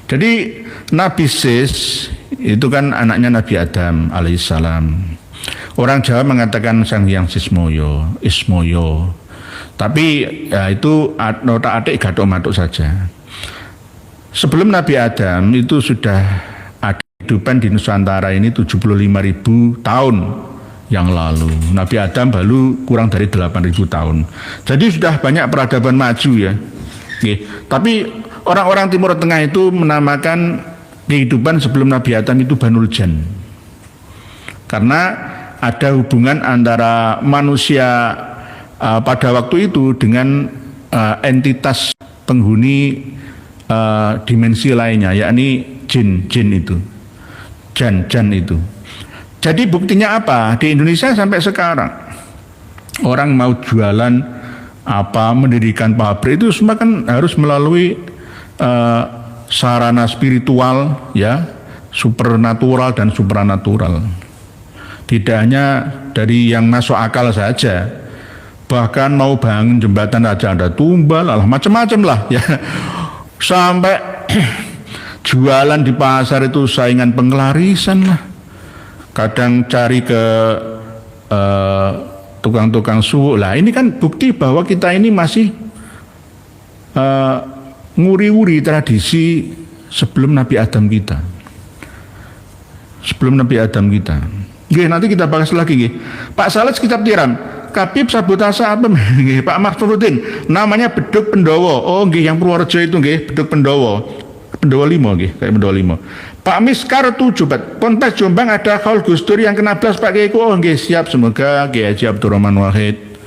Jadi Nabi Sis itu kan anaknya Nabi Adam alaihissalam. Orang Jawa mengatakan Sang Hyang Sismoyo, Ismoyo. Tapi ya itu nota adik gathok matuk saja. Sebelum Nabi Adam itu sudah kehidupan di Nusantara ini 75.000 tahun yang lalu. Nabi Adam baru kurang dari 8.000 tahun. Jadi sudah banyak peradaban maju ya. Oke. Tapi orang-orang Timur Tengah itu menamakan kehidupan sebelum Nabi Adam itu Banul Jan. Karena ada hubungan antara manusia pada waktu itu dengan entitas penghuni dimensi lainnya, yakni jin itu. Jan itu. Jadi buktinya apa? Di Indonesia sampai sekarang orang mau jualan apa, mendirikan pabrik itu semua kan harus melalui sarana spiritual ya, supernatural dan supranatural. Tidak hanya dari yang masuk akal saja, bahkan mau bangun jembatan aja ada tumbal, macam-macam lah ya. Sampai jualan di pasar itu saingan pengelarisan lah. Kadang cari ke tukang-tukang suwuk lah. Ini kan bukti bahwa kita ini masih nguri-nguri tradisi sebelum Nabi Adam kita. Sebelum Nabi Adam kita. Nggih, nanti kita bahas lagi nggih. Pak Saleh kitab tiram. Kapib sabotase apa nggih? Pak Maksududin namanya Beduk Pendowo. Oh nggih, yang Purworejo itu nggih, Beduk Pendowo. Pendowo 5 nggih, kayak Pendowo 5. Pak Miskar 7 Bat. Ponpes Jombang ada Kaul Gusdur yang ke-16 Pak Kiai. Oh nggih, siap, semoga Kiai Haji Abdurrahman Wahid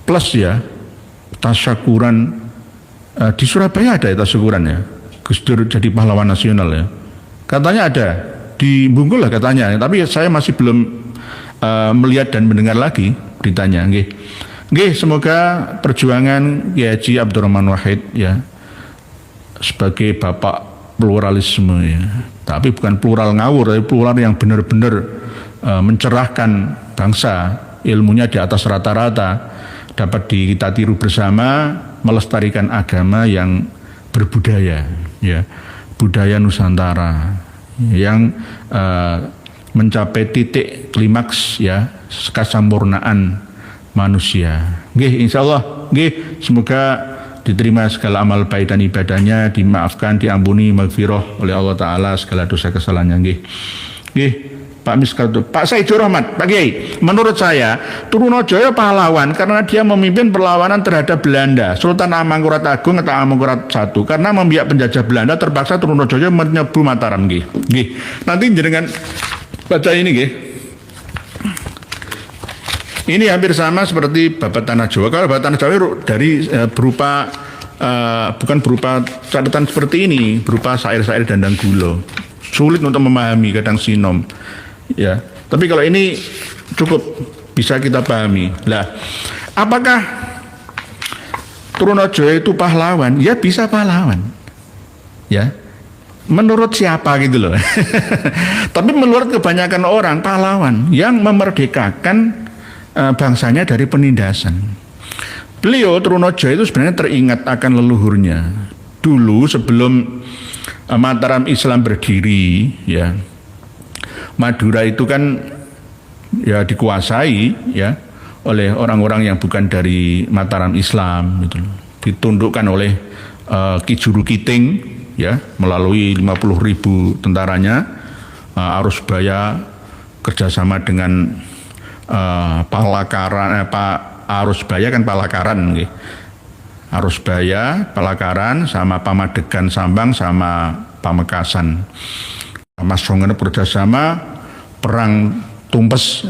plus ya tasyakuran di Surabaya ada ya tasyakuran ya. Gusdur jadi pahlawan nasional ya. Katanya ada di Bungkul lah katanya, tapi saya masih belum melihat dan mendengar lagi beritanya nggih. Nggih, semoga perjuangan Kiai Haji Abdurrahman Wahid ya sebagai bapak pluralisme ya, tapi bukan plural ngawur, tapi plural yang benar-benar mencerahkan bangsa, ilmunya di atas rata-rata, dapat kita tiru bersama, melestarikan agama yang berbudaya ya, budaya Nusantara yang mencapai titik klimaks ya, kesampurnaan manusia. Nggih, insyaallah nggih, semoga diterima segala amal baik dan ibadahnya, dimaafkan, diampuni, maghfirah oleh Allah Ta'ala segala dosa kesalahannya. Nggih, Pak Miskato, Pak Saijo Rahmat, Pak Kiai, menurut saya Trunojoyo pahlawan karena dia memimpin perlawanan terhadap Belanda, Sultan Amangkurat Agung atau Amangkurat I, karena membiak penjajah Belanda terpaksa Trunojoyo menyebu Mataram. Nggih. Nanti jenengan baca ini nggih. Ini hampir sama seperti Babat Tanah Jawa. Kalau Babat Tanah Jawa dari berupa bukan berupa catatan seperti ini, berupa syair-syair dandang gula. Sulit untuk memahami, kadang sinom. Ya, tapi kalau ini cukup bisa kita pahami. Lah, apakah Trunojoyo itu pahlawan? Ya bisa pahlawan. Ya, menurut siapa gitu loh. Tapi menurut kebanyakan orang pahlawan yang memerdekakan bangsanya dari penindasan. Beliau Trunojoyo itu sebenarnya teringat akan leluhurnya. Dulu sebelum Mataram Islam berdiri, ya, Madura itu kan ya dikuasai ya oleh orang-orang yang bukan dari Mataram Islam, gitu. Ditundukkan oleh Ki Juru Kiting, ya, melalui 50.000 tentaranya. Arus Baya kerjasama dengan Palakaran, Pak Arus Baya kan Palakaran, gitu. Arus Baya, Palakaran, sama Pamadegan Sambang, sama Pamekasan. Mas Songono kerjasama perang Tumpes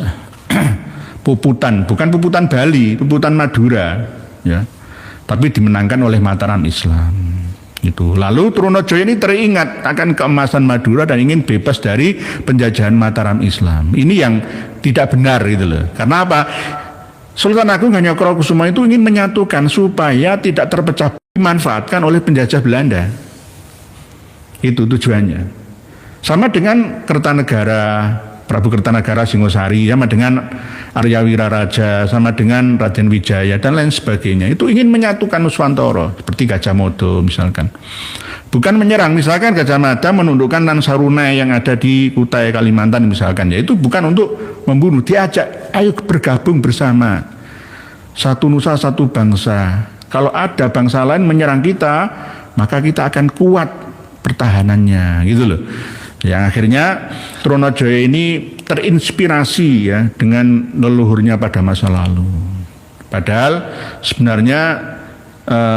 Puputan, bukan Puputan Bali, Puputan Madura, ya, tapi dimenangkan oleh Mataram Islam. Itu. Lalu Trunojoyo ini teringat akan keemasan Madura dan ingin bebas dari penjajahan Mataram Islam. Ini yang tidak benar gitu loh. Karena apa? Sultan Agung Hanyokrokusumo itu ingin menyatukan supaya tidak terpecah dimanfaatkan oleh penjajah Belanda. Itu tujuannya. Sama dengan Kertanegara, Prabu Kertanegara Singosari, sama dengan Arya Wiraraja, sama dengan Raden Wijaya dan lain sebagainya. Itu ingin menyatukan Nuswantara seperti Gajah Mada misalkan. Bukan menyerang, misalkan Gajah Mada menundukkan Nan Sarunai yang ada di Kutai Kalimantan misalkan. Ya itu bukan untuk membunuh, diajak ayo bergabung bersama. Satu nusa, satu bangsa. Kalau ada bangsa lain menyerang kita, maka kita akan kuat pertahanannya, gitu loh. Yang akhirnya Trunojoyo ini terinspirasi ya dengan leluhurnya pada masa lalu. Padahal sebenarnya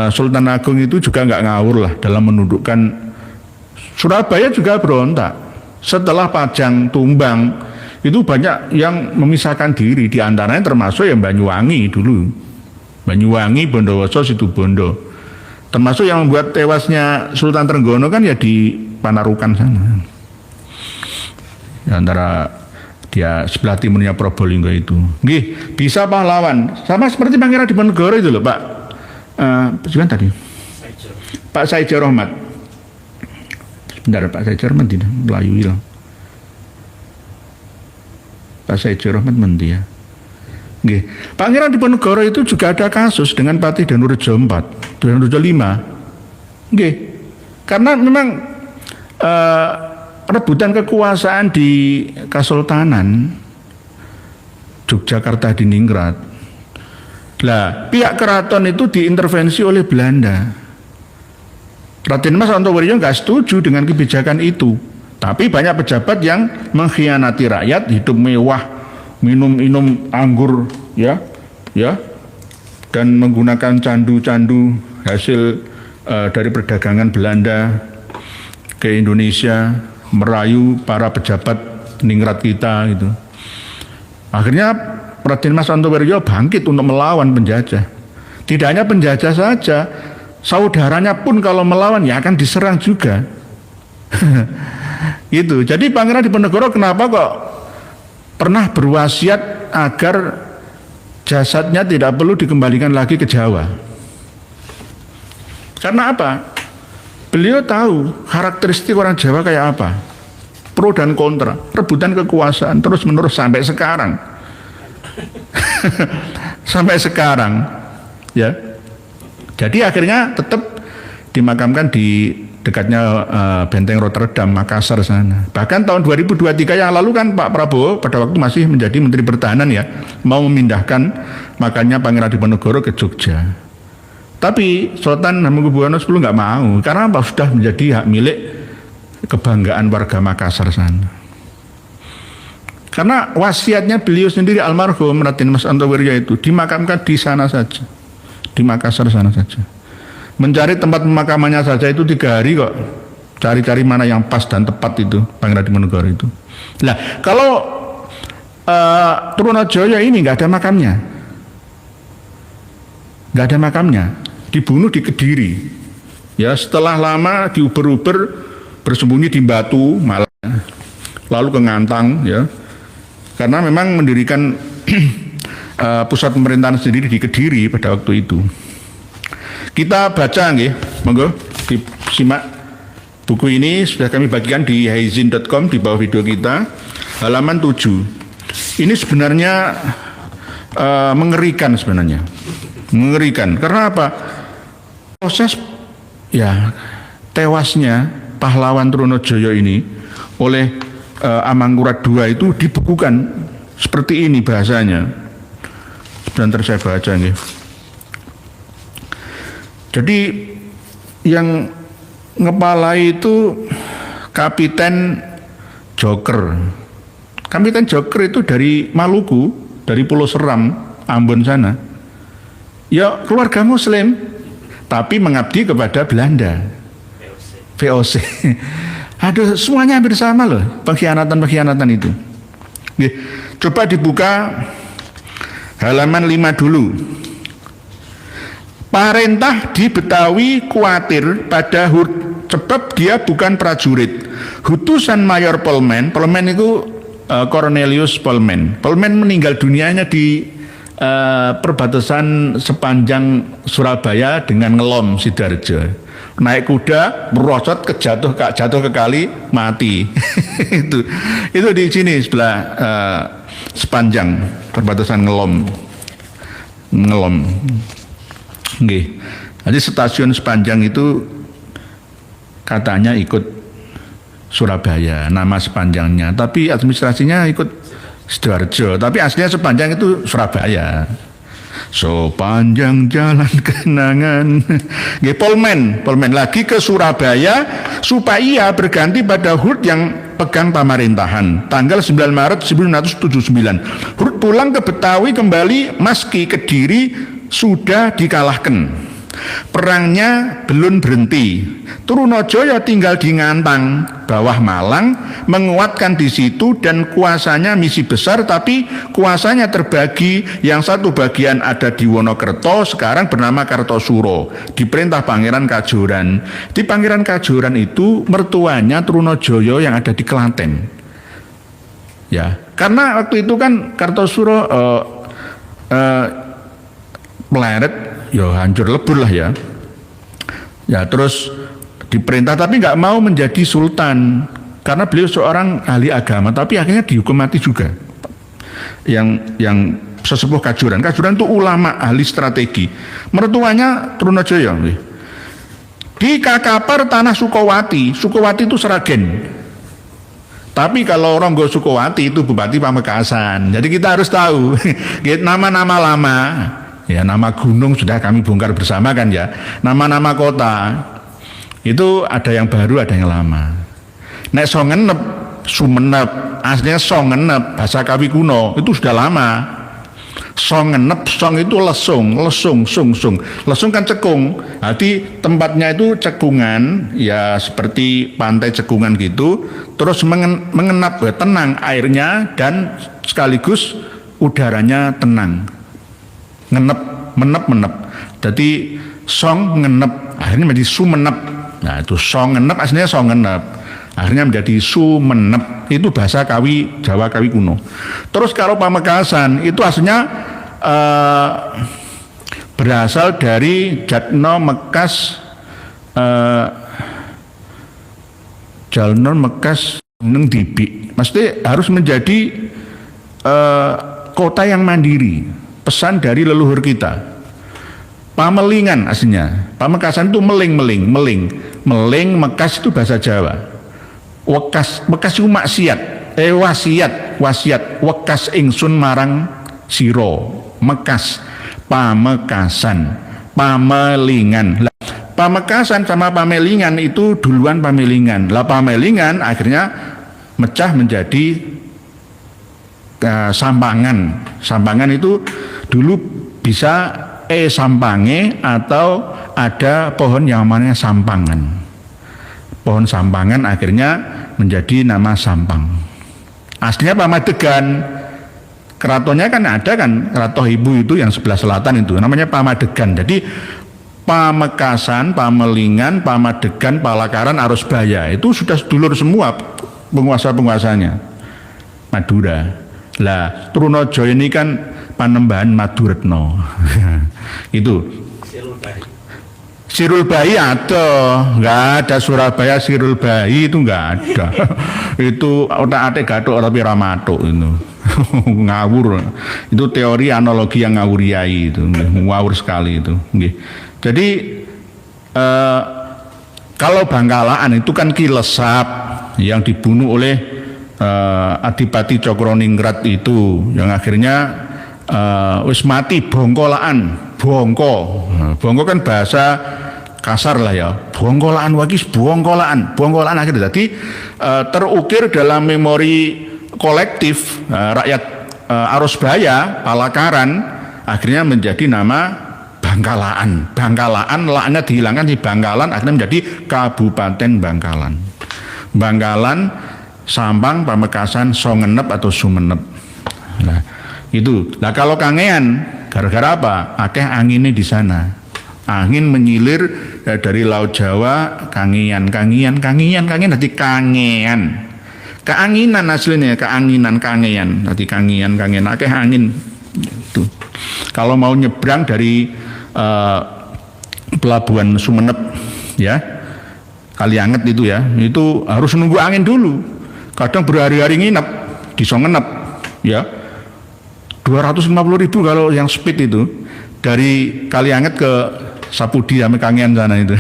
Sultan Agung itu juga nggak ngawur lah dalam menundukkan. Surabaya juga berontak. Setelah Pajang tumbang, itu banyak yang memisahkan diri, di antaranya termasuk yang Banyuwangi dulu. Banyuwangi, Bondowoso, Situbondo. Termasuk yang membuat tewasnya Sultan Trenggono kan ya di Panarukan sana. Antara dia sebelah timurnya Probolinggo itu. Nggih, bisa pahlawan. Sama seperti Pangeran Diponegoro itu loh, Pak. Siapa tadi? Pak Saijo Rahmat. Sebentar, Pak Saijo Rahmat tidak Melayu hilang. Pak Saijo Rahmat menti ya. Nggih. Pangeran Diponegoro itu juga ada kasus dengan Patih Danurejo IV, Danurejo V. Nggih. Karena memang rebutan kekuasaan di Kesultanan Yogyakarta Diningrat. Lah, pihak keraton itu diintervensi oleh Belanda. Raden Mas Antoworejo nggak setuju dengan kebijakan itu. Tapi banyak pejabat yang mengkhianati rakyat, hidup mewah, minum anggur, ya, dan menggunakan candu-candu hasil dari perdagangan Belanda ke Indonesia, merayu para pejabat ningrat kita gitu. Akhirnya Raden Mas Antoworejo bangkit untuk melawan penjajah. Tidak hanya penjajah saja, saudaranya pun kalau melawan ya akan diserang juga. Gitu. Jadi Pangeran Diponegoro kenapa kok pernah berwasiat agar jasadnya tidak perlu dikembalikan lagi ke Jawa? Karena apa? Beliau tahu karakteristik orang Jawa kayak apa, pro dan kontra, rebutan kekuasaan terus menerus sampai sekarang. Sampai sekarang, ya. Jadi akhirnya tetap dimakamkan di dekatnya Benteng Rotterdam, Makassar sana. Bahkan tahun 2023 yang lalu kan Pak Prabowo pada waktu masih menjadi Menteri Pertahanan ya, mau memindahkan makamnya Pangeran Diponegoro ke Jogja. Tapi Sultan Hamengkubuwono X nggak mau, karena apa? Sudah menjadi hak milik kebanggaan warga Makassar sana. Karena wasiatnya beliau sendiri almarhum Raden Mas Antowirya itu dimakamkan di sana saja, di Makassar sana saja. Mencari tempat pemakamannya saja itu 3 hari kok. Cari-cari mana yang pas dan tepat itu Pangeran Diponegoro itu. Nah, kalau Trunojoyo ini nggak ada makamnya, nggak ada makamnya, dibunuh di Kediri. Ya, setelah lama diuber-uber bersembunyi di Batu Malang, lalu ke Ngantang, ya. Karena memang mendirikan pusat pemerintahan sendiri di Kediri pada waktu itu. Kita baca nggih, monggo disimak. Buku ini sudah kami bagikan di haizin.com di bawah video kita, halaman 7. Ini sebenarnya mengerikan sebenarnya. Mengerikan. Karena apa? Proses ya tewasnya pahlawan Trunojoyo ini oleh Amangkurat II itu dibukukan seperti ini bahasanya. Sebentar saya baca nih. Jadi yang ngepalai itu Kapiten Joker. Kapiten Joker itu dari Maluku, dari Pulau Seram, Ambon sana. Ya keluarga Muslim, tapi mengabdi kepada Belanda. VOC. Aduh, semuanya hampir sama loh, pengkhianatan-pengkhianatan itu. Coba dibuka halaman 5 dulu. Parentah di Betawi kuatir pada Hud, sebab dia bukan prajurit. Hutusan Mayor Polmen itu Cornelius Polmen. Polmen meninggal dunianya di perbatasan sepanjang Surabaya dengan Ngelom Sidoarjo. Naik kuda, merosot, jatuh ke kali, mati. itu di sini sebelah sepanjang perbatasan Ngelom. Nggih. Jadi stasiun sepanjang itu katanya ikut Surabaya, nama sepanjangnya, tapi administrasinya ikut Sidoarjo, tapi aslinya sepanjang itu Surabaya. Sepanjang jalan kenangan. Nggih, Polmen lagi ke Surabaya supaya berganti pada Hurd yang pegang pemerintahan tanggal 9 Maret 1979. Hurd pulang ke Betawi kembali meski Kediri sudah dikalahkan. Perangnya belum berhenti. Trunojoyo tinggal di Ngantang, bawah Malang, menguatkan di situ dan kuasanya misi besar, tapi kuasanya terbagi. Yang satu bagian ada di Wonokerto, sekarang bernama Kartosuro, di perintah Pangeran Kajoran. Di Pangeran Kajoran itu mertuanya Trunojoyo yang ada di Klaten. Ya, karena waktu itu kan Kartosuro meleret, ya hancur lebur lah ya. Ya terus diperintah tapi nggak mau menjadi sultan karena beliau seorang ahli agama, tapi akhirnya dihukum mati juga. Yang sesepuh Kajoran itu ulama ahli strategi. Mertuanya Trunojoyo. Di Kakapar tanah Sukowati itu Seragen. Tapi kalau Ronggo Sukowati itu Bupati Pamekasan. Jadi kita harus tahu nama-nama lama. Ya, nama gunung sudah kami bongkar bersama kan ya. Nama-nama kota itu ada yang baru, ada yang lama. Nek Songenep, Sumenep, aslinya Songenep, bahasa Kawi kuno itu sudah lama. Songenep, song itu lesung, sung. Lesung kan cekung. Jadi tempatnya itu cekungan, ya seperti pantai cekungan gitu. Terus mengenap, ya, tenang airnya dan sekaligus udaranya tenang. menep. Jadi song ngenep akhirnya menjadi sumenep. Nah itu song ngenep aslinya song ngenep akhirnya menjadi sumenep. Itu bahasa Kawi, Jawa Kawi kuno. Terus kalau Pamekasan itu aslinya berasal dari Jatno Mekas Jalno Mekas Neng Dibi. Mesti harus menjadi kota yang mandiri. Pesan dari leluhur kita. Pamelingan aslinya. Pamekasan itu meling. Meling, Mekas itu bahasa Jawa. Mekas itu maksiat. Wasiat. Wekas ingsun marang siro. Mekas. Pamekasan. Pamelingan. Pamekasan sama Pamelingan itu duluan Pamelingan. Pamelingan akhirnya mecah menjadi sampangan. Sampangan itu dulu bisa sampange atau ada pohon yang namanya sampangan. Pohon sampangan akhirnya menjadi nama Sampang. Aslinya Pamadegan. Keratonnya kan ada kan, Keraton Ibu itu yang sebelah selatan itu namanya Pamadegan. Jadi Pamekasan, Pamelingan, Pamadegan, Palakaran, Arusbaya itu sudah sedulur semua penguasa-penguasanya Madura. Lah Trunojo ini kan Panembahan Maduretno. Itu Sirul Bayi ada, nggak ada Surabaya Sirul Bayi itu nggak ada. Itu otak-atik gathuk tapi ramatuk itu. Ngawur. Itu teori analogi yang ngawuriai itu, ngawur sekali itu. Jadi kalau Bangkalaan itu kan Ki Lesap yang dibunuh oleh Adipati Cokroningrat itu, yang akhirnya wis mati Bongkolaan. Bongko kan bahasa kasar lah ya, bongkolaan wagis bongkolaan akhirnya jadi terukir dalam memori kolektif rakyat Arusbaya, Palakaran, akhirnya menjadi nama Bangkalaan. Laknya dihilangkan di Bangkalan, akhirnya menjadi Kabupaten Bangkalan. Bangkalan, Sampang, Pamekasan, Songenep atau Sumenep. Nah, itu. Nah kalau Kangean, gara-gara apa? Akeh anginnya di sana. Angin menyilir dari Laut Jawa, Kangean nanti Kangean. Keanginan aslinya, Kangean, nanti Kangean, akeh angin. Itu. Kalau mau nyebrang dari pelabuhan Sumenep, ya, Kalianget itu ya, itu harus nunggu angin dulu. Kadang berhari-hari nginep di Songenep, ya. 250.000 kalau yang speed itu dari Kalianget ke Sapudi sampai Kangean sana itu.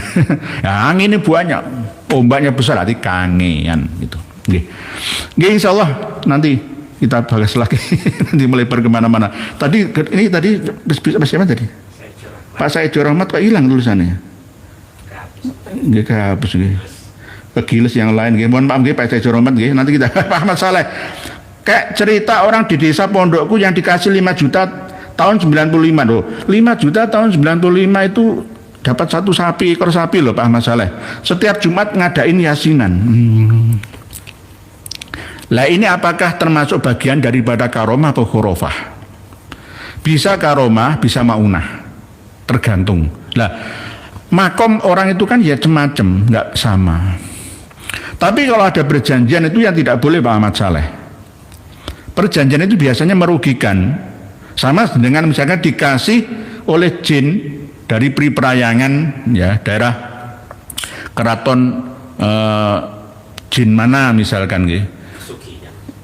Ya, anginnya banyak, ombaknya besar, arti Kangean gitu. Nggih, insya Allah nanti kita bahas lagi. Nanti melebar kemana-mana. Tadi siapa tadi? Pak Said Rahmat kok hilang tulisannya? Nggih kehapus nggih. Kegiles yang lain nggih. Mohon maaf nggih Pak Said Rahmat nggih. Nanti kita Pak Ahmad Saleh. Kayak cerita orang di desa pondokku yang dikasih 5 juta tahun 95 loh. 5 juta tahun 95 itu dapat ekor sapi loh Pak Ahmad Saleh. Setiap Jumat ngadain yasinan. Lah ini apakah termasuk bagian daripada karomah atau khurafah? Bisa karomah, bisa maunah. Tergantung. Lah makom orang itu kan ya macam-macam, nggak sama. Tapi kalau ada perjanjian itu yang tidak boleh Pak Ahmad Saleh. Perjanjian itu biasanya merugikan, sama dengan misalkan dikasih oleh jin dari Priperayangan, ya, daerah keraton jin mana misalkan, gitu.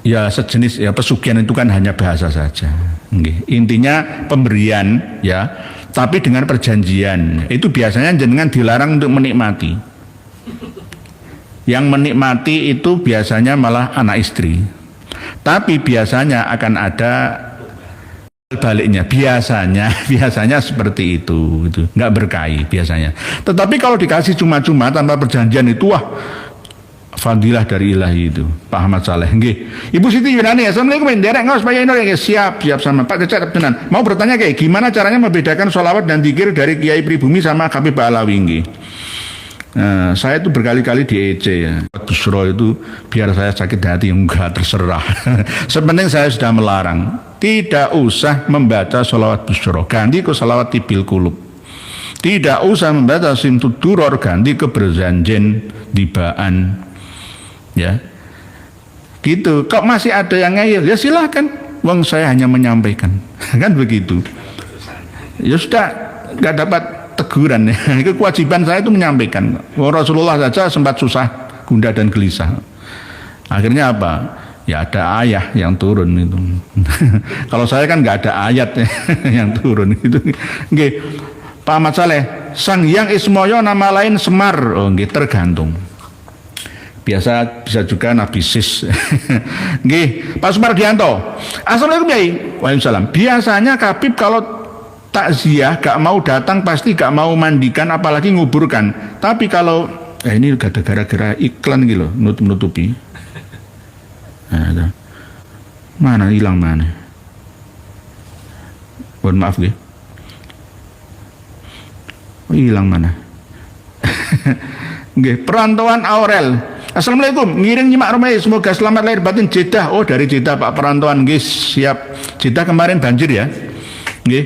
Ya sejenis ya, pesugihan itu kan hanya bahasa saja. Intinya pemberian, ya, tapi dengan perjanjian. Itu biasanya jenengan dilarang untuk menikmati. Yang menikmati itu biasanya malah anak istri. Tapi biasanya akan ada baliknya, biasanya seperti itu, nggak berkahi biasanya. Tetapi kalau dikasih cuma-cuma tanpa perjanjian itu, wah, fadilah dari ilahi itu, Pak Ahmad Saleh. Nggih. Ibu Siti Yunani, assalamualaikum. Derek ngos Pak Yunani, siap sama Pak Cecep tenan. Mau bertanya kayak gimana caranya membedakan sholawat dan zikir dari Kiai Pribumi sama Habib Alawi nggih. Nah, saya itu berkali-kali di EC ya. Busro itu biar saya sakit hati, enggak, terserah. Sebenarnya saya sudah melarang, tidak usah membaca sholawat busro, ganti ke sholawat tibil kulub. Tidak usah membaca simtud duror, ganti ke berzanjen dibaan, ya. Gitu. Kok masih ada yang ngeyel? Ya silahkan. Wong saya hanya menyampaikan, kan begitu. Ya sudah, nggak dapat teguran ya. Kewajiban saya itu menyampaikan. Rasulullah saja sempat susah, gundah dan gelisah. Akhirnya apa? Ya ada ayat yang turun itu. Kalau saya kan nggak ada ayat yang turun itu. Nggih. Pak Ahmad Saleh, Sang Hyang Ismoyo nama lain Semar. Oh nggih, tergantung. Biasa bisa juga Nabi Sis. Nggih, Pak Sumardianto. Assalamualaikum Yai. Waalaikumsalam. Biasanya Kabib kalau takziah gak mau datang, pasti gak mau mandikan apalagi nguburkan. Tapi kalau ini gara-gara iklan gitu nutupi. Nah, Mana hilang mana? Mohon maaf ya. Hilang mana? Nggih, perantauan Aurel. Assalamualaikum, ngiring nyimak rumah, semoga selamat lahir batin Jeddah. Oh, dari Jeddah Pak, perantauan nggih, siap. Jeddah kemarin banjir ya. Nggih.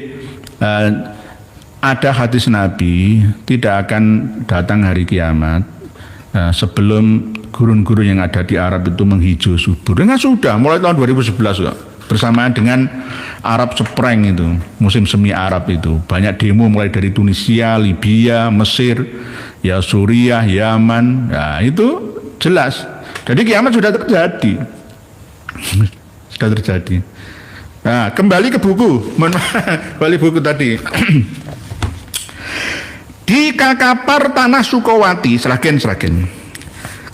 Ada hadis Nabi, tidak akan datang hari kiamat sebelum gurun-gurun yang ada di Arab itu menghijau subur. Dengan sudah mulai tahun 2011 kok. Bersamaan dengan Arab Spring itu, musim semi Arab itu. Banyak demo mulai dari Tunisia, Libya, Mesir, ya Suriah, Yaman. Nah, itu jelas. Jadi kiamat sudah terjadi. Sudah terjadi. Nah, kembali ke buku. Kembali buku tadi. Di Kakapar Tanah Sukowati, Sragen.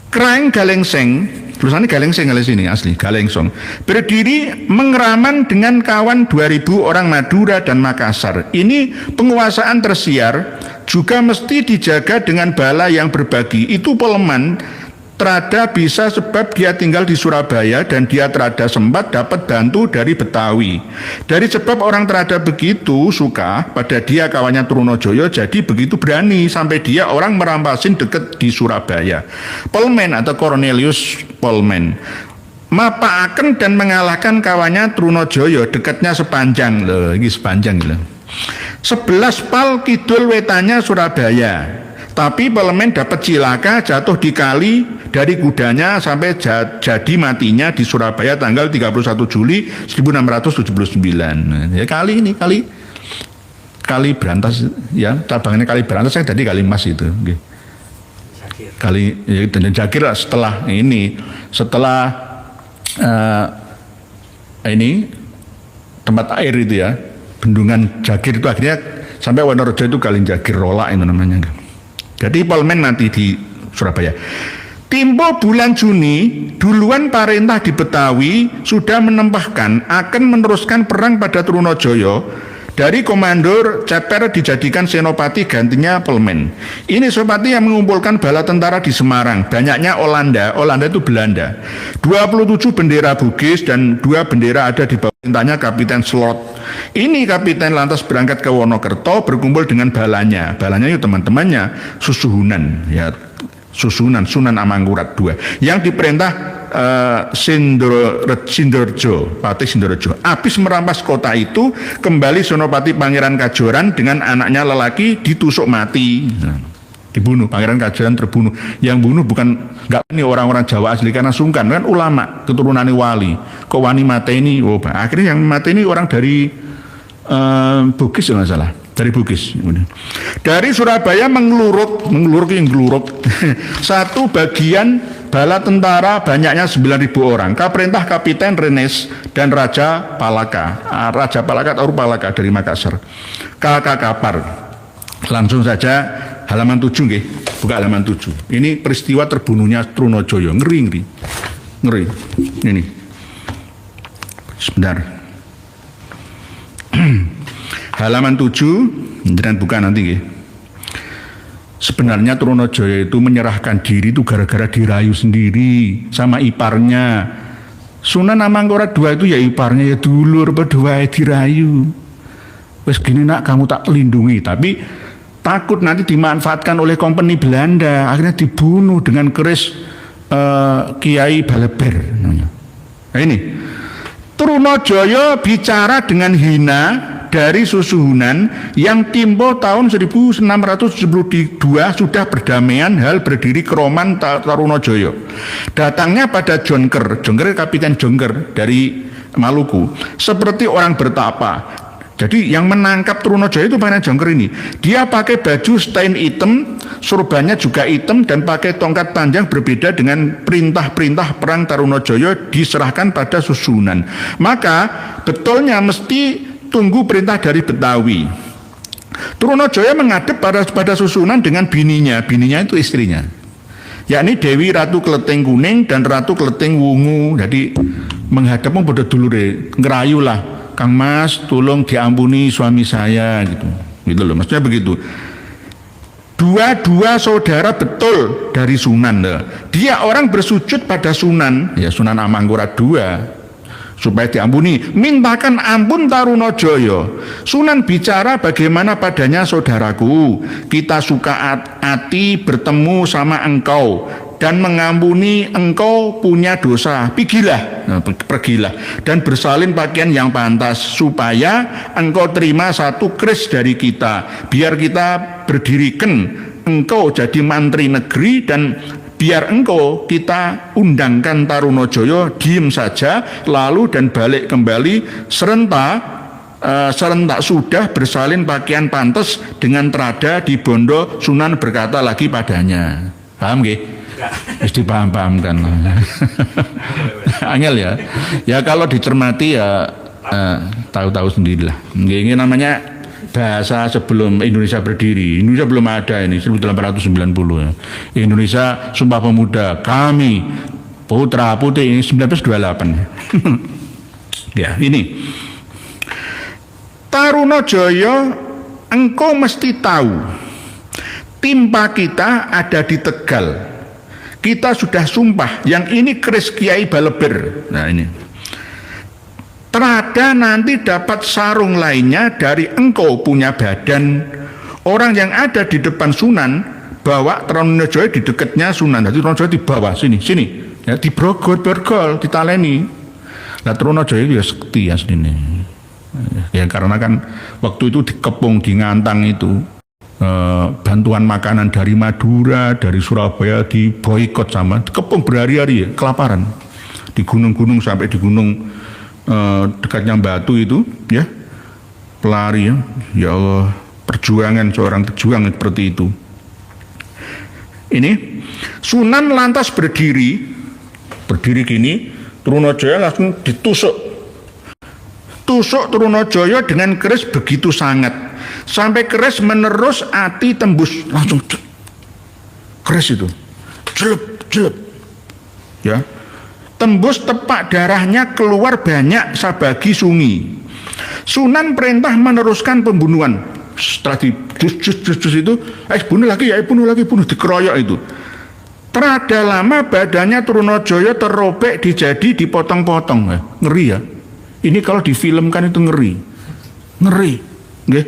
Kreng Galengseng, tulisannya Galengseng kali sini asli, Galengsong. Berdiri mengeraman dengan kawan 2000 orang Madura dan Makassar. Ini penguasaan tersiar juga mesti dijaga dengan bala yang berbagi. Itu Poleman Trada bisa sebab dia tinggal di Surabaya dan dia Trada sempat dapat bantu dari Betawi. Dari sebab orang Trada begitu suka pada dia kawannya Trunojoyo, jadi begitu berani sampai dia orang merampasin deket di Surabaya. Polmen atau Cornelius Polmen mapaaken dan mengalahkan kawannya Trunojoyo, dekatnya sepanjang loh, ini sepanjang loh. 11 pal kidul wetanya Surabaya. Tapi Polemen dapat cilaka jatuh di kali dari kudanya sampai jadi matinya di Surabaya tanggal 31 Juli 1679. Ya kali ini kali Berantas ya, cabangnya Kali Berantas saya tadi Kali Mas itu. Kali ya, dan Jagir setelah ini ini tempat air itu ya, bendungan Jagir itu akhirnya sampai Wonorejo itu Kali Jagir Rola itu namanya. Jadi Polemen nanti di Surabaya. Tempo bulan Juni, duluan Parentah di Betawi sudah menempahkan akan meneruskan perang pada Trunojoyo. Dari komandor Ceper dijadikan senopati, gantinya Polemen. Ini senopati yang mengumpulkan bala tentara di Semarang. Banyaknya Olanda itu Belanda. 27 bendera Bugis dan 2 bendera ada di bawah perintahnya Kapiten Slot. Ini kapiten lantas berangkat ke Wonokerto berkumpul dengan balanya. Balanya itu teman-temannya Susuhunan ya. Sunan Amangkurat II yang diperintah Sindorjo, Patih Sindorjo. Habis merampas kota itu, kembali Senopati Pangeran Kajoran dengan anaknya lelaki ditusuk mati. Dibunuh, Pangeran Kajoran terbunuh. Yang bunuh enggak ini orang-orang Jawa asli karena sungkan, kan ulama, keturunan wali. Kok wani mate ini? Oh, akhirnya yang mate ini orang dari Bugis kalau nggak salah. Dari Bugis. Dari Surabaya mengeluruk satu bagian bala tentara banyaknya 9.000 orang. Kaperintah Kapiten Renes dan Raja Palaka. Raja Palaka atau Palaka dari Makassar. Kakapar. Langsung saja halaman 7 nggih. Buka halaman 7. Ini peristiwa terbunuhnya Trunojoyo. Ngeri. Ini. Sebentar. Halaman 7, dan buka nanti nggih. Sebenarnya Trunojoyo itu menyerahkan diri itu gara-gara dirayu sendiri sama iparnya. Sunan Amangkurat II itu ya iparnya, ya dulur berdua dirayu. Wes gini nak, kamu tak lindungi, tapi takut nanti dimanfaatkan oleh kompeni Belanda, akhirnya dibunuh dengan keris Kiai Baleber namanya. Nah ini Trunojoyo bicara dengan hina dari Susuhunan yang tempo tahun 1672 sudah berdamaian hal berdiri Kroman Trunojoyo. Datangnya pada Jonker Kapiten Jonker dari Maluku seperti orang bertapa. Jadi yang menangkap Trunojoyo itu Pangeran Jonker ini. Dia pakai baju stain hitam, surbannya juga hitam dan pakai tongkat panjang, berbeda dengan perintah-perintah perang Trunojoyo diserahkan pada Susuhunan. Maka betulnya mesti tunggu perintah dari Betawi. Trunojoyo menghadap pada Susuhunan dengan bininya itu istrinya, yakni Dewi Ratu Kleting Kuning dan Ratu Kleting Wungu. Jadi menghadapmu pada dulure, ngerayulah, Kang Mas tolong diampuni suami saya gitu loh, maksudnya begitu. Dua saudara betul dari Sunan. Dia orang bersujud pada Sunan, ya Sunan Amangkurat II. supaya diampuni. Mintakan ampun Tarunajaya. Sunan bicara bagaimana padanya, saudaraku, kita suka hati bertemu sama engkau dan mengampuni engkau punya dosa. Pergilah dan bersalin pakaian yang pantas supaya engkau terima satu kris dari kita, biar kita berdirikan engkau jadi mantri negeri, dan biar engkau kita undangkan Tarunajaya diem saja lalu dan balik kembali serentak sudah bersalin pakaian pantas dengan terada di bondo. Sunan berkata lagi padanya, paham nggih? Wis dipaham-pahamkan. Angel ya. Ya kalau dicermati ya tahu-tahu sendirilah. Ini namanya bahasa sebelum Indonesia berdiri. Indonesia belum ada ini 1890 ya. Indonesia Sumpah Pemuda kami putra putri ini 1928. Ya, ini Tarunajaya, engkau mesti tahu timpa kita ada di Tegal. Kita sudah sumpah, yang ini keris Kiai Baleber. Nah ini terada nanti dapat sarung lainnya dari engkau punya badan. Orang yang ada di depan Sunan bawa Tarunajaya di dekatnya Sunan. Jadi Tarunajaya di bawah sini ya, dibrogol ditaleni. Nah Tarunajaya itu ya sekti aslinya. Ya karena kan waktu itu dikepung di Ngantang itu bantuan makanan dari Madura, dari Surabaya diboikot sama, dikepung berhari-hari ya, kelaparan di gunung-gunung sampai di gunung dekatnya Batu itu ya, pelari ya Allah, perjuangan seorang pejuang seperti itu. Ini Sunan lantas berdiri gini, Tarunajaya langsung ditusuk Tarunajaya dengan keris begitu sangat sampai keris menerus ati tembus, langsung keris itu jelep ya, tembus tepak darahnya keluar banyak sabagi sungi. Sunan perintah meneruskan pembunuhan. Setelah di jus itu bunuh lagi dikeroyok itu. Terada lama badannya Tarunajaya terrobek dijadi dipotong-potong. Ngeri ya. Ini kalau difilmkan itu ngeri. Nggih.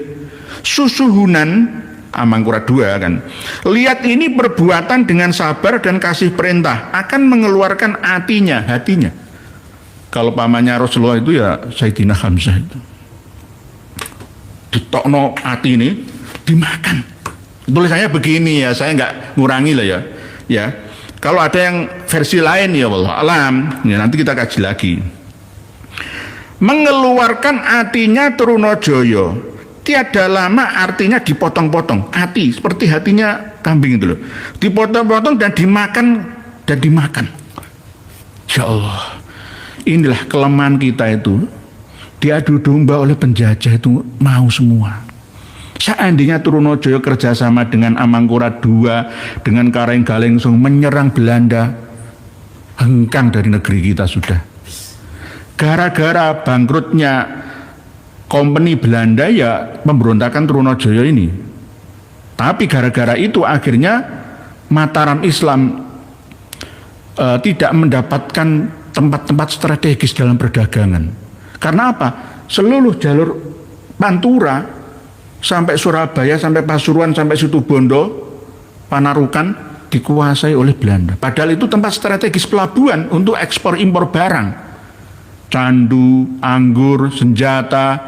Susuhunan Amangkurat II kan. Lihat ini perbuatan dengan sabar dan kasih perintah akan mengeluarkan hatinya. Kalau pamannya Rasulullah itu ya Sayyidina Hamzah itu. Ditokno hati ini dimakan. Tulisannya begini ya, saya nggak ngurangi lah ya. Ya. Kalau ada yang versi lain ya wallahu alam, ya nanti kita kaji lagi. Mengeluarkan hatinya Tarunajaya. Tiada lama artinya dipotong-potong. Hati seperti hatinya kambing itu loh. Dipotong-potong dan dimakan. Ya Allah. Inilah kelemahan kita itu. Diadu domba oleh penjajah itu mau semua. Seandainya Tarunajaya kerjasama dengan Amangkurat II, dengan Kareng-Galengsung menyerang Belanda, hengkang dari negeri kita sudah. Gara-gara bangkrutnya kompeni Belanda ya pemberontakan Tarunajaya ini. Tapi gara-gara itu akhirnya Mataram Islam tidak mendapatkan tempat-tempat strategis dalam perdagangan. Karena apa? Seluruh jalur Pantura sampai Surabaya, sampai Pasuruan, sampai Situbondo, Panarukan dikuasai oleh Belanda. Padahal itu tempat strategis pelabuhan untuk ekspor impor barang. Candu, anggur, senjata,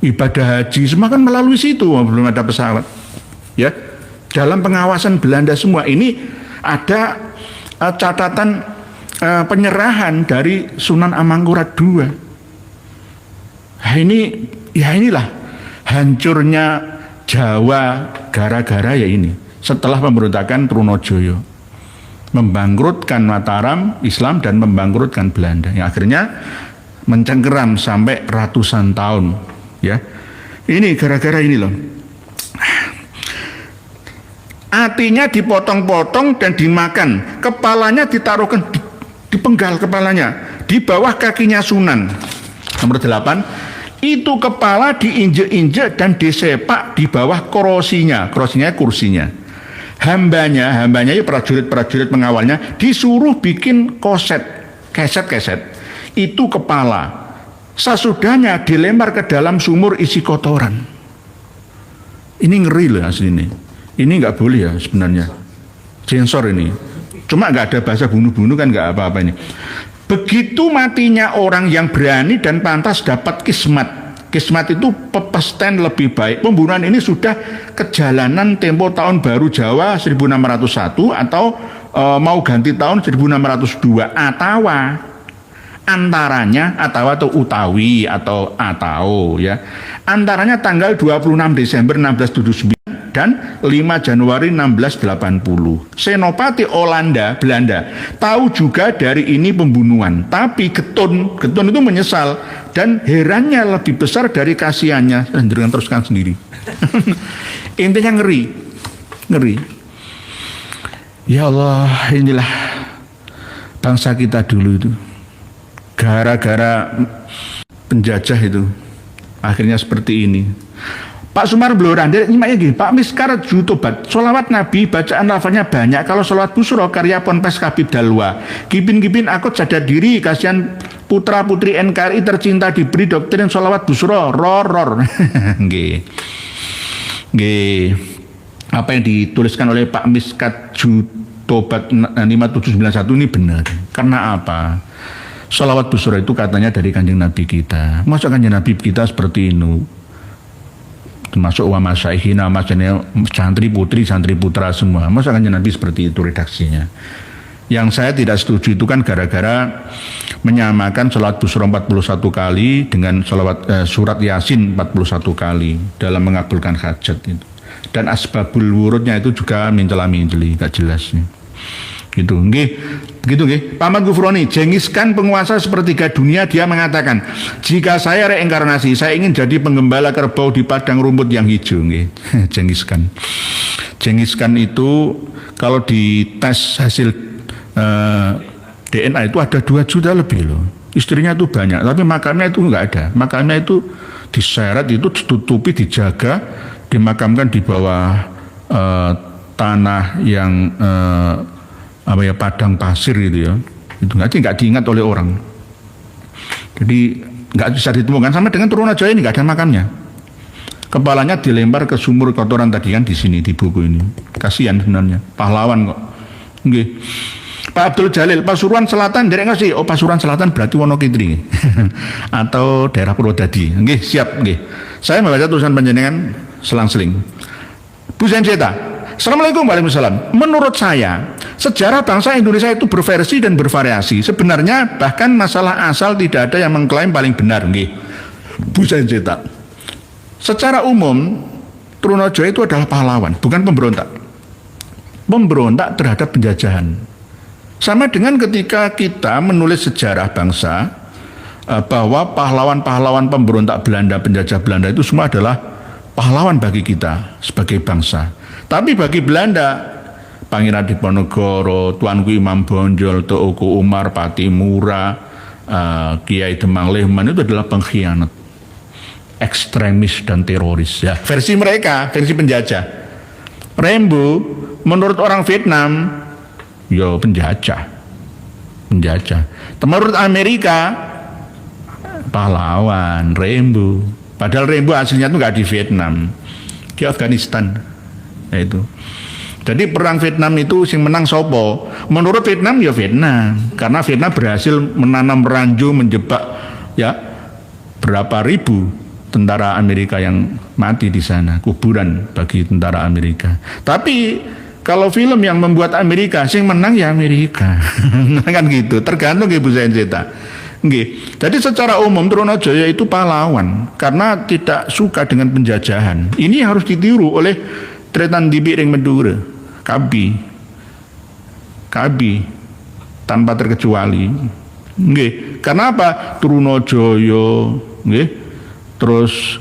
ibadah haji, semua kan melalui situ, belum ada pesawat. Ya, dalam pengawasan Belanda semua ini ada catatan penyerahan dari Sunan Amangkurat II. Nah, inilah hancurnya Jawa gara-gara ya ini. Setelah pemberontakan Tarunajaya, membangkrutkan Mataram Islam dan membangkrutkan Belanda, yang akhirnya mencengkeram sampai ratusan tahun ya. Ini gara-gara ini loh. Hatinya dipotong-potong dan dimakan, kepalanya ditaruhkan dipenggal kepalanya di bawah kakinya Sunan. Nomor 8, itu kepala diinjek-injek dan disepak di bawah kursinya kursinya. Hambanya ya prajurit-prajurit pengawalnya disuruh bikin keset. itu kepala. Sesudahnya dilempar ke dalam sumur isi kotoran. Ini ngeri loh asli ini. Ini nggak boleh ya sebenarnya. Sensor ini. Cuma nggak ada bahasa bunuh-bunuh kan nggak apa-apa ini. Begitu matinya orang yang berani dan pantas dapat kismat. Kismat itu pepesten lebih baik. Pembunuhan ini sudah kejalanan tempo tahun baru Jawa 1601 atau mau ganti tahun 1602 atau antaranya atau utawi atau ya. Antaranya tanggal 26 Desember 1679 dan 5 Januari 1680. Senopati Belanda tahu juga dari ini pembunuhan, tapi Getun itu menyesal dan herannya lebih besar dari kasihannya. Dengan teruskan sendiri. Intinya ngeri. Ya Allah, inilah bangsa kita dulu itu. Gara-gara penjajah itu akhirnya seperti ini. Pak Sumar Blora, nyimaknya gini, Pak Miskar Jutobat, sholawat Nabi, bacaan lafaznya banyak. Kalau sholawat Busro, karya Ponpes Habib Dalwa. Kipin akut sadar diri, kasihan putra putri NKRI tercinta diberi doktrin sholawat Busro, ror. Nggih. Apa yang dituliskan oleh Pak Miskat Jutobat 5791 ini benar. Karena apa? Sholawat Busro itu katanya dari Kanjeng Nabi kita. Masa Kanjeng Nabi kita seperti ini? Termasuk wa masyaykhina, maksudnya santri putri, santri putra semua. Masa Kanjeng Nabi seperti itu redaksinya. Yang saya tidak setuju itu kan gara-gara menyamakan sholat busro 41 kali dengan surat Yasin 41 kali dalam mengabulkan hajat itu. Dan asbabul wurudnya itu juga mincela-minceli, gak jelas. Gitu nggih. Paman Gufroni, Genghis Khan penguasa sepertiga dunia, dia mengatakan, jika saya reinkarnasi, saya ingin jadi penggembala kerbau di padang rumput yang hijau. Nggih. Genghis Khan itu kalau dites hasil DNA itu ada 2 juta lebih loh. Istrinya itu banyak, tapi makamnya itu enggak ada. Makamnya itu diseret, itu ditutupi, dijaga, dimakamkan di bawah tanah yang padang pasir gitu ya. Itu nggak diingat oleh orang. Jadi nggak bisa ditemukan. Sama dengan Trunojoyo ini nggak ada makamnya. Kepalanya dilempar ke sumur kotoran tadi kan di sini di buku ini. Kasihan sebenarnya, pahlawan kok. Nggih. Pak Abdul Jalil, Pasuruan Selatan derek nggak sih? Oh, Pasuruan Selatan berarti Wonokitri atau daerah Purwodadi. Nggih, siap nggih. Saya membaca tulisan panjenengan selang-seling. Bu Senjeta. Assalamualaikum warahmatullahi wabarakatuh. Menurut saya, sejarah bangsa Indonesia itu berversi dan bervariasi. Sebenarnya bahkan masalah asal tidak ada yang mengklaim paling benar. Nggih. Bu Senjeta. Secara umum, Trunojoyo itu adalah pahlawan, bukan pemberontak. Pemberontak terhadap penjajahan. Sama dengan ketika kita menulis sejarah bangsa, bahwa pahlawan-pahlawan pemberontak Belanda, penjajah Belanda itu semua adalah pahlawan bagi kita sebagai bangsa. Tapi bagi Belanda, Pangeran Diponegoro, Tuanku Imam Bonjol, Teuku Umar, Patimura, Kiai Demang Lehman itu adalah pengkhianat, ekstremis dan teroris. Ya, versi mereka, versi penjajah. Rembo, menurut orang Vietnam, yo penjajah. Menurut Amerika, pahlawan, Rembo. Padahal Rembo aslinya itu nggak di Vietnam, di Afghanistan. Itu. Jadi perang Vietnam itu sing menang sopo? Menurut Vietnam ya Vietnam, karena Vietnam berhasil menanam ranjau menjebak ya berapa ribu tentara Amerika yang mati di sana, kuburan bagi tentara Amerika. Tapi kalau film yang membuat Amerika sing menang ya Amerika. Kan gitu, tergantung Ibu Senjeta. Nggih. Jadi secara umum Trunojoyo itu pahlawan karena tidak suka dengan penjajahan. Ini harus ditiru oleh Tretan Dibi Ring Medura, Kabi tanpa terkecuali. Nggih. Karena apa? Trunojoyo, nggih. Terus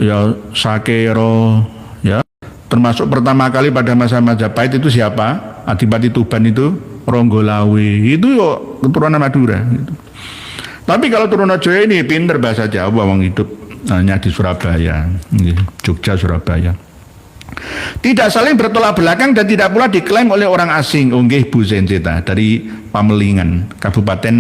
ya Sakero, ya. Termasuk pertama kali pada masa Majapahit itu siapa? Adipati Tuban itu Ronggolawe. Itu yo keturunan Madura gitu. Tapi kalau Trunojoyo ini pinter bahasa Jawa, wong hidup hanya di Surabaya, Jogja, Surabaya. Tidak saling bertolak belakang dan tidak pula diklaim oleh orang asing. Nggih Bu Senjeta dari Pamelingan, Kabupaten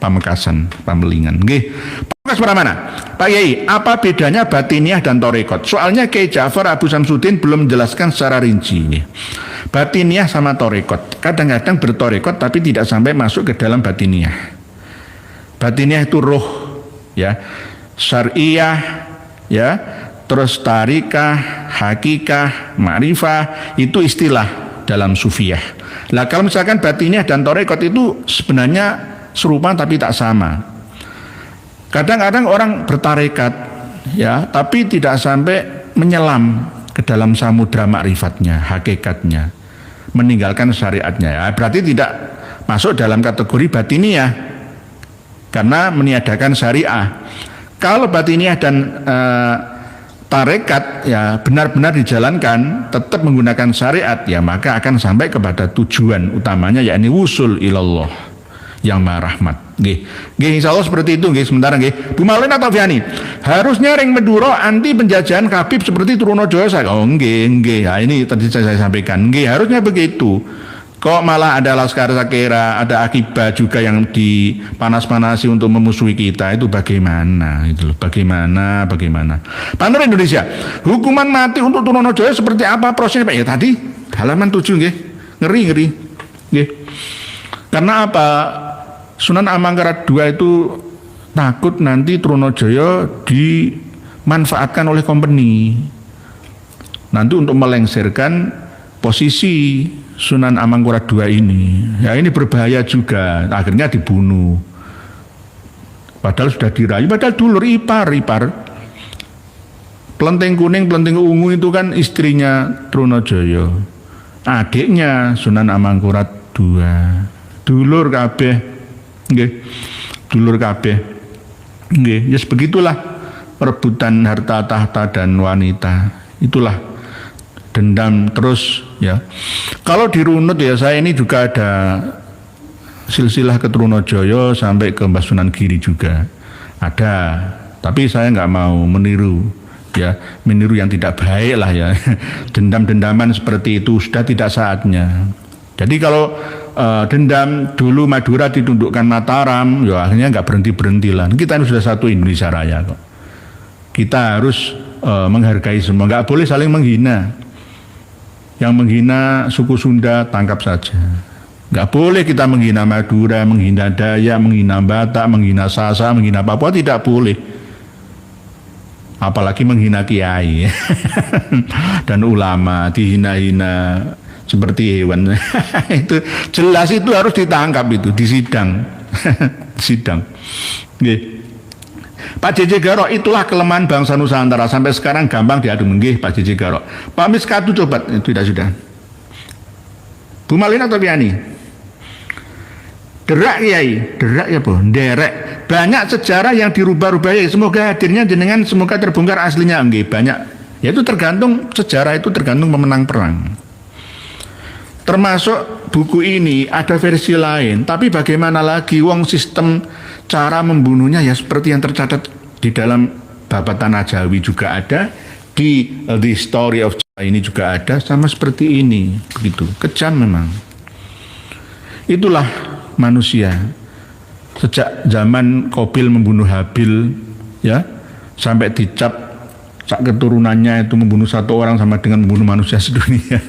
Pamekasan, Pamelingan. Nggih. Pamekasan para mana? Pak Yai, apa bedanya batiniah dan torekot? Soalnya Kiai Ja'far Abu Samsudin belum menjelaskan secara rinci. Nggih. Batiniah sama torekot. Kadang-kadang bertorekot tapi tidak sampai masuk ke dalam batiniah. Batiniah itu roh, ya, syariah, ya, terus tarikah, hakikah, ma'rifah, itu istilah dalam sufiyah. Lah kalau misalkan batiniah dan torekot itu sebenarnya serupa tapi tak sama. Kadang-kadang orang bertarekat, ya, tapi tidak sampai menyelam ke dalam samudra ma'rifatnya, hakikatnya, meninggalkan syariatnya. Ya, berarti tidak masuk dalam kategori batiniah karena meniadakan syariah. Kalau batiniah dan tarekat ya benar-benar dijalankan, tetap menggunakan syariat, ya maka akan sampai kepada tujuan utamanya, yakni wusul ilallah yang maha rahmat. Nggih. Nggih, insyaallah seperti itu nggih. Sementara nggih. Bu Maulin atau Fiani, harusnya ring Madura anti penjajahan Habib seperti Trunojoyo. Oh nggih, nggih. Nah, ini tadi saya sampaikan. Nggih, harusnya begitu. Kok malah ada Laskar Sakera, ada Akiba juga yang dipanas-panasi untuk memusuhi kita, itu bagaimana? Itu loh, bagaimana? Pak Nur Indonesia, hukuman mati untuk Trunojoyo seperti apa prosesnya Pak? Ya tadi halaman 7 nggih. Ngeri. Nggih. Karena apa? Sunan Amangkurat II itu takut nanti Trunojoyo dimanfaatkan oleh company. Nanti untuk melengsarkan posisi Sunan Amangkurat II ini. Ya ini berbahaya juga. Akhirnya dibunuh. Padahal sudah dirayu. Padahal dulur ipar. Kelenteng kuning, kelenteng ungu itu kan istrinya Trunojoyo. Adiknya Sunan Amangkurat II. Dulur kabeh. Nggih. Dulur kabeh. Nggih, ya begitulah perebutan harta tahta dan wanita. Itulah dendam terus ya. Kalau dirunut ya, saya ini juga ada silsilah ke Trunojoyo sampai ke Mbah Sunan Giri juga ada, tapi saya nggak mau meniru ya, meniru yang tidak baik lah ya. Dendam-dendaman seperti itu sudah tidak saatnya. Jadi kalau dendam dulu Madura ditundukkan Mataram, ya akhirnya nggak berhenti lah. Kita ini sudah satu Indonesia Raya kok. Kita harus menghargai semua, nggak boleh saling menghina. Yang menghina suku Sunda tangkap saja. Nggak boleh kita menghina Madura, menghina Dayak, menghina Batak, menghina Sasa, menghina Papua, tidak boleh. Apalagi menghina kiai dan ulama, dihina-hina seperti hewan. Itu jelas, itu harus ditangkap, itu di sidang. Sidang. Nggih. Pak JJ Garok, itulah kelemahan bangsa Nusantara, sampai sekarang gampang diadu. Nggih, Pak JJ Garok. Pak Miskatu coba, itu sudah. Bu Malin atau Piani? Derak Kiai, derak ya Bu, derek. Banyak sejarah yang dirubah-rubah ya. Semoga hadirnya jenengan, semoga terbongkar aslinya. Nggih, banyak. Ya itu tergantung, sejarah itu tergantung pemenang perang. Termasuk buku ini ada versi lain, tapi bagaimana lagi, wong sistem cara membunuhnya ya seperti yang tercatat di dalam Babat Tanah Jawi juga ada, di The Story of Jawa ini juga ada, sama seperti ini, begitu kejam memang. Itulah manusia. Sejak zaman Qabil membunuh Habil, ya, sampai dicap sak keturunannya itu membunuh satu orang sama dengan membunuh manusia sedunia.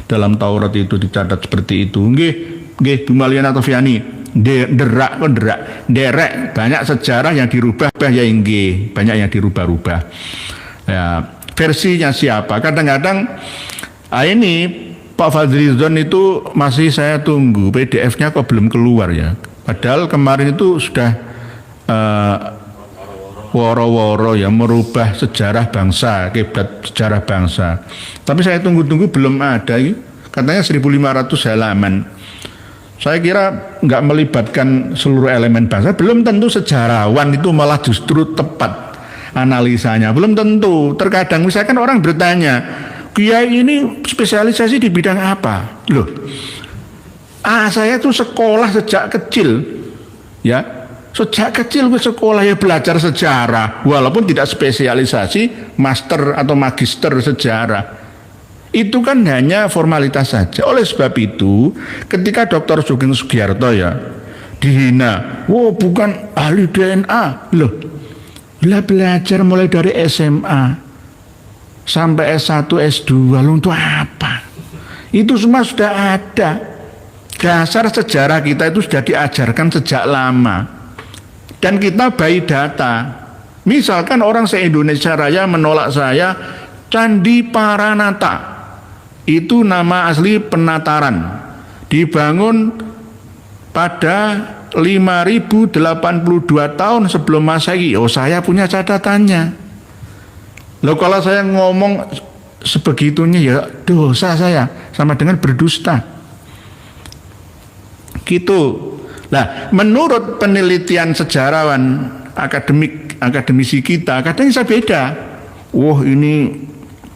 Dalam Taurat itu dicatat seperti itu. Nggih, Bu Malian atau Fiani, derek, banyak sejarah yang dirubah ya, nggih, banyak yang dirubah-rubah. Ya, versinya siapa? Kadang-kadang ini Pak Fadlizon itu masih saya tunggu, PDF-nya kok belum keluar ya. Padahal kemarin itu sudah woro-woro ya, merubah sejarah bangsa, kiblat sejarah bangsa. Tapi saya tunggu-tunggu belum ada. Katanya 1.500 halaman. Saya kira nggak melibatkan seluruh elemen bangsa. Belum tentu sejarawan itu malah justru tepat analisanya. Belum tentu. Terkadang misalkan orang bertanya, Kiai ini spesialisasi di bidang apa? Loh, saya tuh sekolah sejak kecil, ya. Sejak kecil gue sekolah ya, belajar sejarah, walaupun tidak spesialisasi master atau magister sejarah. Itu kan hanya formalitas saja. Oleh sebab itu, ketika Dr. Sugeng Sugiarto ya dihina. Oh, bukan ahli DNA. Loh, lah belajar mulai dari SMA sampai S1, S2, lalu untuk apa? Itu semua sudah ada. Dasar sejarah kita itu sudah diajarkan sejak lama. Dan kita by data. Misalkan orang se-Indonesia Raya menolak saya, Candi Paranata. Itu nama asli penataran. Dibangun pada 5082 tahun sebelum Masehi. Oh, saya punya catatannya. Loh, kalau saya ngomong sebegitunya ya dosa saya, sama dengan berdusta. Gitu. Nah, menurut penelitian sejarawan akademisi kita, kadang bisa beda. Wah, ini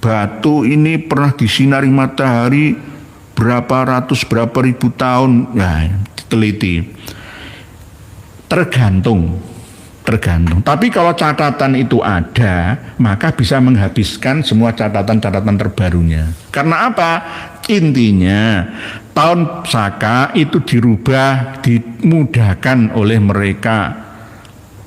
batu ini pernah disinari matahari berapa ratus, berapa ribu tahun. Ya, diteliti. Tergantung. Tapi kalau catatan itu ada, maka bisa menghabiskan semua catatan-catatan terbarunya. Karena apa? Intinya tahun Saka itu dirubah, dimudahkan oleh mereka.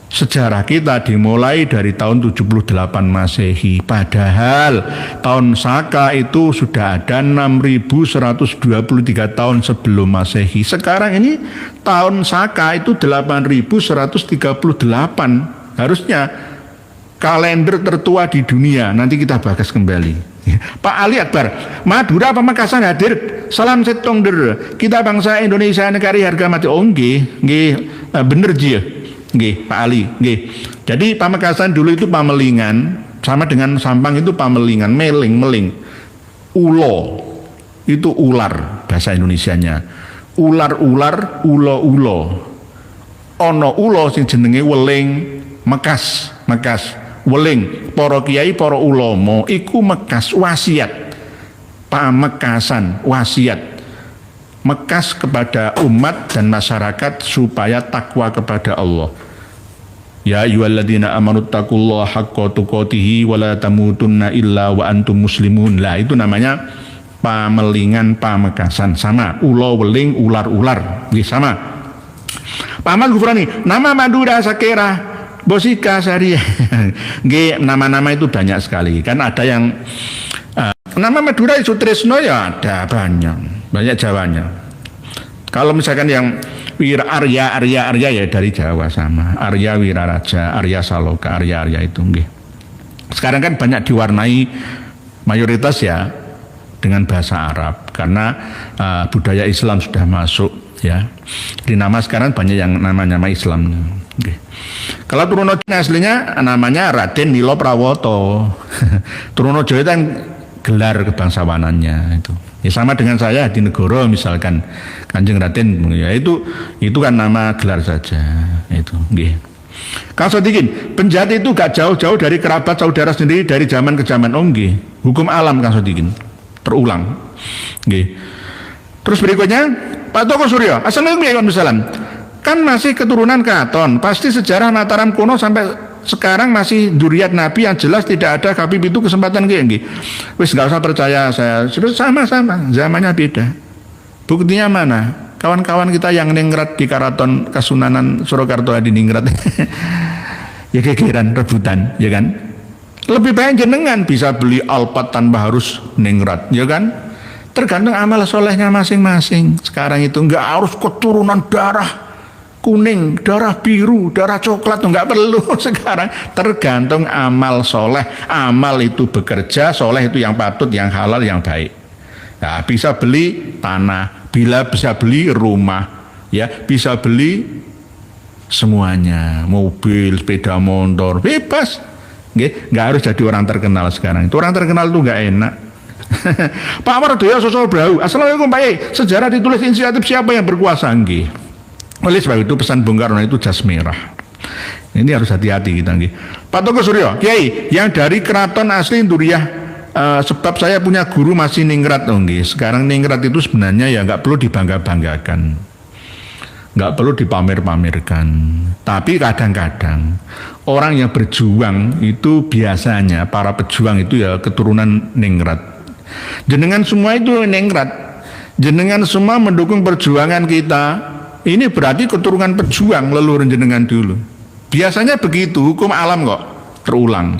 Sejarah kita dimulai dari tahun 78 Masehi. Padahal tahun Saka itu sudah ada 6123 tahun sebelum Masehi. Sekarang ini tahun Saka itu 8138. Harusnya kalender tertua di dunia. Nanti kita bahas kembali. Pak Ali Akbar, Madura Pamekasan hadir. Salam setong der. Kita bangsa Indonesia negara harga mati. Oh nggih, bener ji. Nggih, Pak Ali, nggih. Jadi Pamekasan dulu itu pamelingan, sama dengan Sampang itu pamelingan, meling. Ulo itu ular bahasa Indonesianya. Ular, ulo. Ono ulo sing jenenge weling, mekas. Weling, para kiai, para ulama iku mekas wasiat. Pamekasan wasiat. Mekas kepada umat dan masyarakat supaya takwa kepada Allah. Ya ayyuhalladzina amanu taqullaha haqqa tuqatih wa la tamutunna illa wa antum muslimun. Lah itu namanya pamelingan Pamekasan, sama ulo weling ular sama. Paman Gufrani, nama Madura Sakera Bosika Sari. Nggih, nama-nama itu banyak sekali. Kan ada yang nama Madura Sutresno ya ada banyak Jawanya. Kalau misalkan yang Arya ya dari Jawa sama. Arya Wiraraja, Arya Saloka, Arya itu nggih. Sekarang kan banyak diwarnai mayoritas ya dengan bahasa Arab karena budaya Islam sudah masuk ya. Di nama sekarang banyak yang nama Islam. Okay. Kalau Trunojoyo aslinya namanya Raden Nilo Prawoto. Trunojoyo itu kan gelar kebangsawanannya itu. Ya sama dengan saya di negara misalkan Kanjeng Raden ya itu kan nama gelar saja itu. Nggih. Kang Sodikin, penjahat itu gak jauh-jauh dari kerabat saudara sendiri dari zaman ke zaman. Oh nggih. Hukum alam Kang Sodikin. Terulang. Nggih. Terus berikutnya Pak Toko Suryo. Assalamualaikum warahmatullahi. Kan masih keturunan Kraton, pasti sejarah Mataram kuno sampai sekarang masih duriat Nabi yang jelas tidak ada Habib itu kesempatan kayak wis nggak usah percaya saya, sudah sama-sama zamannya beda. Buktinya mana? Kawan-kawan kita yang ningrat di Karaton Kasunanan Surakarta di ningrat ya kegeran rebutan ya kan. Lebih baik jenengan bisa beli Alphard tanpa harus ningrat ya kan. Tergantung amal solehnya masing-masing. Sekarang itu nggak harus keturunan darah kuning, darah biru, darah coklat, nggak perlu sekarang. Tergantung amal soleh. Amal itu bekerja, soleh itu yang patut, yang halal, yang baik. Nah, bisa beli tanah, bisa beli rumah, ya bisa beli semuanya, mobil, sepeda motor, bebas. Nggak harus jadi orang terkenal sekarang. Itu orang terkenal tuh nggak enak. Pak Wardoyo Sosol Brau. Assalamualaikum Pak E. Sejarah ditulis inisiatif siapa yang berkuasa? Nggih. Oleh sebab itu pesan Bung Karno itu jas merah. Ini harus hati-hati kita nggih. Pak Toko Suryo, Kiai, yang dari keraton asli Duriah, sebab saya punya guru masih ningrat nggih. Sekarang ningrat itu sebenarnya ya nggak perlu dibangga-banggakan. Nggak perlu dipamer-pamerkan. Tapi kadang-kadang orang yang berjuang itu biasanya para pejuang itu ya keturunan ningrat. Jenengan semua itu ningrat. Jenengan semua mendukung perjuangan kita. Ini berarti keturunan pejuang leluhur jenengan dulu. Biasanya begitu, hukum alam kok terulang.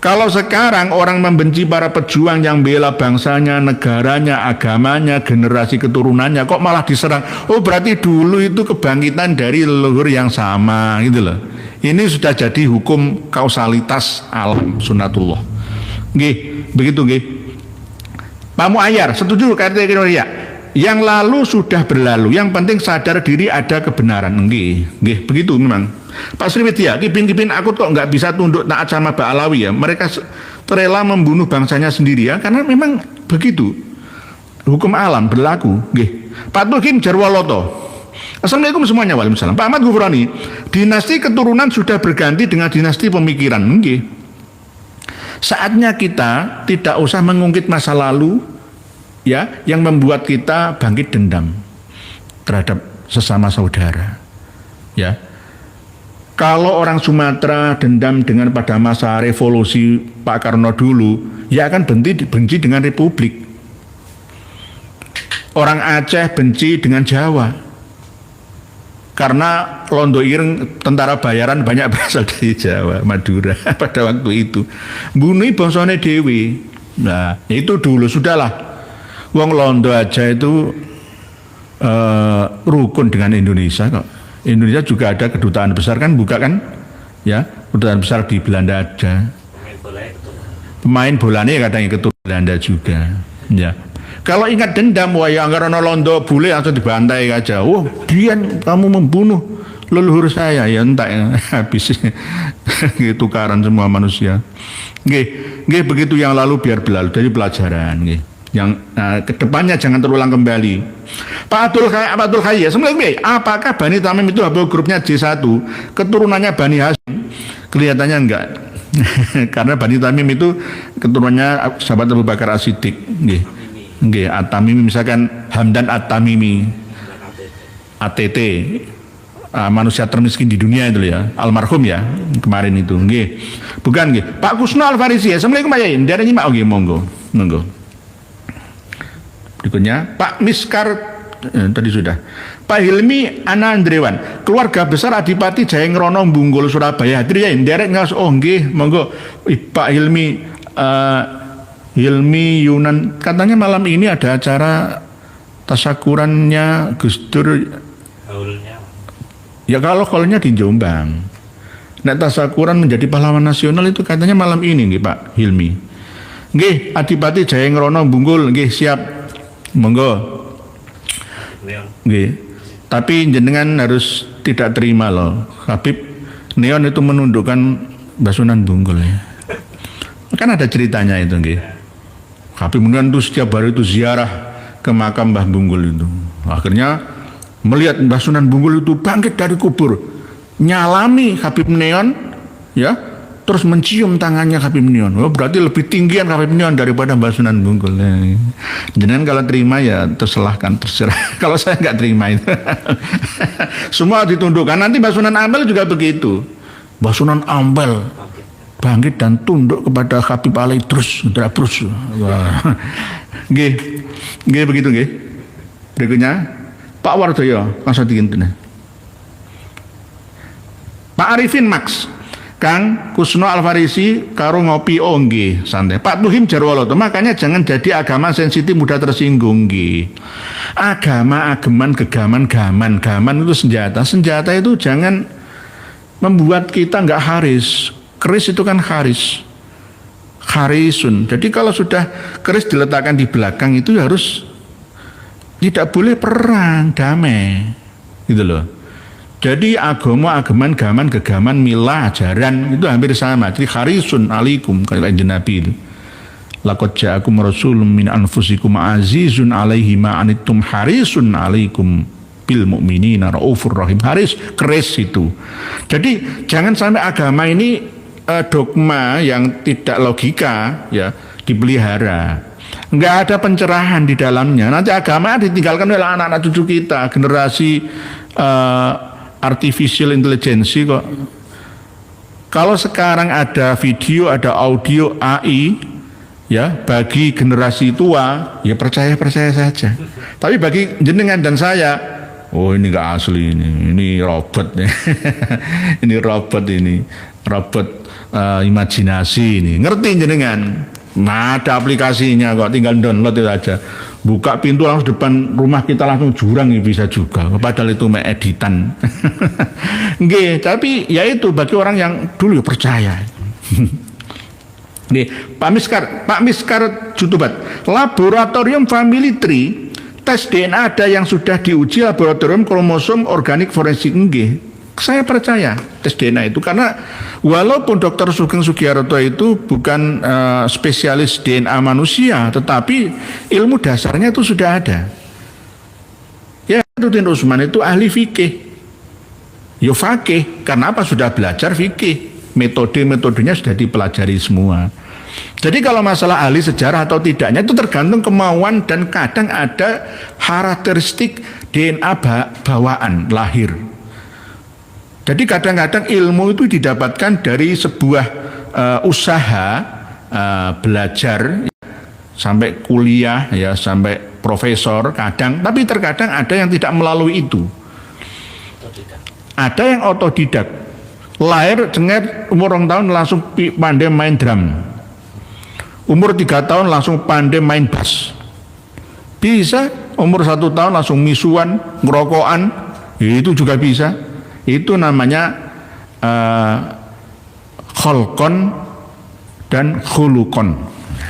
Kalau sekarang orang membenci para pejuang yang bela bangsanya, negaranya, agamanya, generasi keturunannya, kok malah diserang. Oh, berarti dulu itu kebangkitan dari leluhur yang sama, gitu loh. Ini sudah jadi hukum kausalitas alam sunatullah. Nggih, begitu nggih. Pak Muayyar, setuju kriteria? Yang lalu sudah berlalu, yang penting sadar diri ada kebenaran. Nggih, begitu memang. Pak Sriwidya, kipin-kipin aku kok nggak bisa tunduk taat sama Mbak Alawi ya. Mereka rela membunuh bangsanya sendiri ya, karena memang begitu. Hukum alam berlaku. Nggih. Pak Tuhim Jarwaloto. Assalamualaikum semuanya. Waalaikumsalam. Pak Ahmad Gufrani, dinasti keturunan sudah berganti dengan dinasti pemikiran. Nggih. Saatnya kita tidak usah mengungkit masa lalu ya yang membuat kita bangkit dendam terhadap sesama saudara. Ya. Kalau orang Sumatera dendam dengan pada masa revolusi Pak Karno dulu, ya akan benci dengan Republik. Orang Aceh benci dengan Jawa. Karena Londo Ireng tentara bayaran banyak berasal dari Jawa, Madura pada waktu itu. Bunuh bangsane dewi. Nah, itu dulu sudahlah. Wong Londo aja itu rukun dengan Indonesia kok. Indonesia juga ada kedutaan besar kan, buka kan? Ya, kedutaan besar di Belanda ada. Pemain bolanya kadang ikut Belanda juga. Ya. Kalau ingat dendam, wah ya anggaran Londo bule atau dibantai aja. Oh, Dian kamu membunuh leluhur saya ya, entak ya. Habis tukaran semua manusia. Nggih, begitu yang lalu biar berlalu, jadi pelajaran nggih. Yang kedepannya jangan terulang kembali. Pak Abdul Khayyar, apakah Bani Tamim itu habaib grupnya J1, keturunannya Bani Hashim? Kelihatannya enggak. Karena Bani Tamim itu keturunannya sahabat Abu Bakar As-Siddiq. Nggih, At-Tamimi misalkan Hamdan At-Tamimi, ATT, manusia termiskin di dunia itu ya, almarhum ya kemarin itu. Nggih. Bukan nggih. Pak Kusno Al-Farisi, Assalamualaikum Pak Yai. Ndare nyimak nggih, monggo. Berikutnya Pak Miskar tadi sudah. Pak Hilmi Anandrewan, keluarga besar Adipati Jayengrono Bunggul Surabaya hadir ya. Nderek ngas nggih, monggo. Pak Hilmi Hilmi Yunan, katanya malam ini ada acara tasyakurannya Gus Dur. Ya kalau kolnya di Jombang. Nek tasyakuran menjadi pahlawan nasional itu katanya malam ini nggih Pak Hilmi. Nggih, Adipati Jayengrono Bunggul nggih siap. Monggo. Nggih. Tapi jenengan harus tidak terima loh. Habib Neon itu menundukkan Basunan Bunggul ya. Kan ada ceritanya itu nggih. Habib Neon itu setiap hari itu ziarah ke makam Mbah Bunggul itu. Akhirnya melihat Basunan Bunggul itu bangkit dari kubur. Nyalami Habib Neon ya. Terus mencium tangannya Habib Neon. Oh, berarti lebih tinggian Habib Neon daripada Basunan Bunggul. Jangan kalau terima ya terserah. Kalau saya nggak terima itu. Semua ditundukkan. Nanti Basunan Ampel juga begitu. Basunan Ampel bangkit dan tunduk kepada Habib Ali terus. Nggih begitu nggih. Berikutnya Pak Wardoyo langsung dikinten. Pak Arifin Max. Kang Kusno Al-Farisi karo ngopi nggih santai. Pak Tuhim Jarwaloto, makanya jangan jadi agama sensitif mudah tersinggung nggih. Agama-agaman gaman itu senjata itu jangan membuat kita nggak haris. Keris itu kan harisun. Jadi kalau sudah keris diletakkan di belakang itu harus tidak boleh perang, damai gitu loh. Jadi agaman, gegaman, milah, ajaran itu hampir sama. Jadi harisun alaikum kata Nabi itu. Laqad ja'akum rasulun min anfusikum azizun alaihi ma anittum harisun alaikum bil mu'minina raufur rahim. Haris keris itu. Jadi jangan sampai agama ini dogma yang tidak logika ya dipelihara. Enggak ada pencerahan di dalamnya. Nanti agama ditinggalkan oleh anak-anak cucu kita, generasi artificial intelligence kok. Kalau sekarang ada video, ada audio AI ya bagi generasi tua ya percaya saja. Tapi bagi jenengan dan saya, Oh ini nggak asli ini robot ini robot imajinasi ini. Ngerti jenengan? Nah, ada aplikasinya kok, tinggal download itu aja. Buka pintu langsung depan rumah kita langsung jurang bisa juga. Padahal itu editan. Nggih, tapi ya itu bagi orang yang dulu percaya. Nih, Pak Miskar Jutubat, laboratorium family tree, tes DNA ada yang sudah diuji laboratorium kromosom organik forensik. Nggih. Saya percaya tes DNA itu karena walaupun Dr. Sugeng Sugiharto itu bukan spesialis DNA manusia, tetapi ilmu dasarnya itu sudah ada. Ya, Tutin Usman itu ahli fikih. Yo fakih, karena apa? Sudah belajar fikih. Metodenya sudah dipelajari semua. Jadi kalau masalah ahli sejarah atau tidaknya itu tergantung kemauan dan kadang ada karakteristik DNA bawaan lahir. Jadi kadang-kadang ilmu itu didapatkan dari sebuah usaha belajar sampai kuliah ya sampai profesor kadang, tapi terkadang ada yang tidak melalui itu. Ada yang otodidak, lahir cenget umur 2 tahun langsung pandai main drum, umur 3 tahun langsung pandai main bass, bisa umur 1 tahun langsung misuan, ngerokokan, itu juga bisa. Itu namanya kholkon dan khulukon.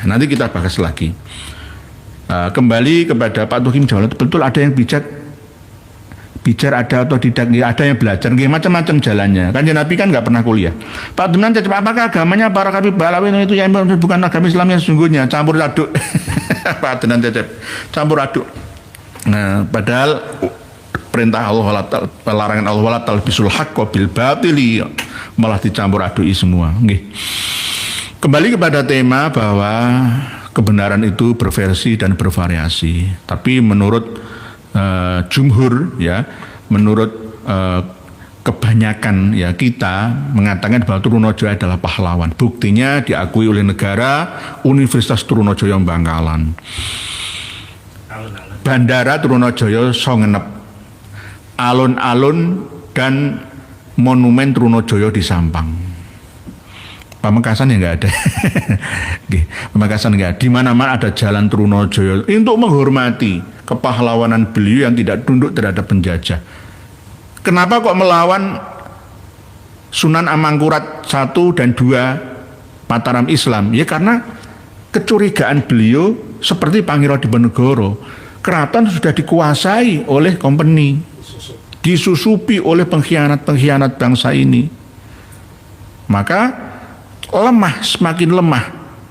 Nanti kita bahas lagi. Kembali kepada Pak Tukim Jawab, betul ada yang bicara ada atau tidak, ada yang belajar, macam-macam jalannya. Kan Nabi kan nggak pernah kuliah. Pak Teman, apakah agamanya para Habib Balawin itu yang bukan agama Islam yang sesungguhnya? Campur aduk. Pak Teman campur aduk. Nah, padahal perintah Allah, larangan Allah wala talbisul haqqo bil batili, malah dicampur adui semua. Nggih. Kembali kepada tema bahwa kebenaran itu berversi dan bervariasi. Tapi menurut jumhur ya, menurut kebanyakan ya kita mengatakan bahwa Trunojoyo adalah pahlawan. Buktinya diakui oleh negara, Universitas Trunojoyo Bangkalan. Bandara Trunojoyo songenep. Alun-alun dan monumen Trunojoyo di Sampang. Pamekasan ya nggak ada. Pamekasan nggak ada. Di mana-mana ada jalan Trunojoyo untuk menghormati kepahlawanan beliau yang tidak tunduk terhadap penjajah. Kenapa kok melawan Sunan Amangkurat 1 dan 2 Mataram Islam? Ya karena kecurigaan beliau seperti Pangeran Diponegoro. Keraton sudah dikuasai oleh company, disusupi oleh pengkhianat-pengkhianat bangsa ini. Maka semakin lemah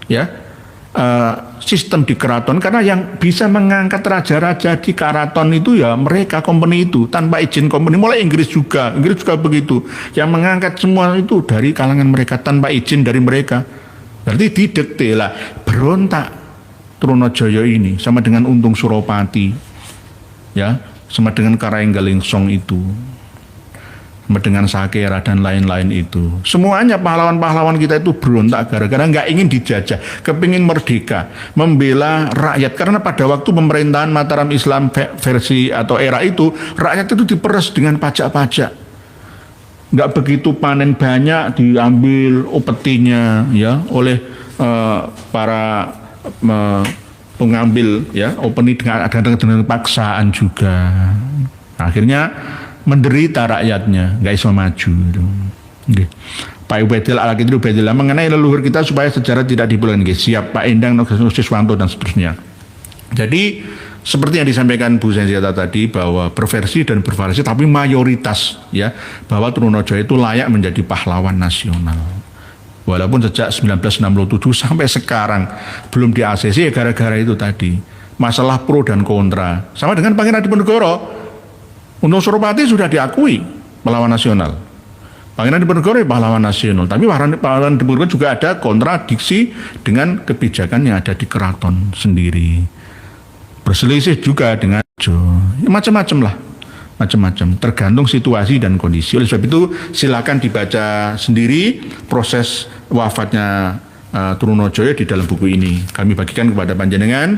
ya sistem di keraton, karena yang bisa mengangkat raja-raja di keraton itu ya mereka company itu tanpa izin company. Mulai Inggris juga begitu, yang mengangkat semua itu dari kalangan mereka tanpa izin dari mereka. Berarti didekte lah, berontak Trunojoyo ini sama dengan Untung Suropati ya, sama dengan Karaenggalingsom itu, sama dengan Sakera dan lain-lain itu. Semuanya pahlawan-pahlawan kita itu berontak gara-gara nggak ingin dijajah, kepingin merdeka, membela rakyat. Karena pada waktu pemerintahan Mataram Islam versi atau era itu, rakyat itu diperes dengan pajak-pajak. Nggak begitu panen banyak diambil upetinya ya oleh para pengambil ya openi dengan paksaan juga. Akhirnya menderita rakyatnya, nggak bisa maju. Okay. Pak Ubaidillah Al-Akidri Ubaidillah mengenai leluhur kita supaya sejarah tidak dipulang. Siap Pak Endang, Siswanto dan seterusnya. Jadi seperti yang disampaikan Bu Sensiata tadi bahwa berversi dan bervariasi, tapi mayoritas ya bahwa Trunojoyo itu layak menjadi pahlawan nasional. Walaupun sejak 1967 sampai sekarang belum di ACC ya gara-gara itu tadi. Masalah pro dan kontra. Sama dengan Pangeran Diponegoro. Untung Suropati sudah diakui pahlawan nasional. Pangeran Diponegoro ya pahlawan nasional. Tapi pahlawan Diponegoro juga ada kontradiksi dengan kebijakan yang ada di keraton sendiri. Berselisih juga dengan ya, macam-macam lah. Macam-macam, tergantung situasi dan kondisi. Oleh sebab itu silakan dibaca sendiri proses wafatnya Trunojoyo di dalam buku ini. Kami bagikan kepada panjenengan,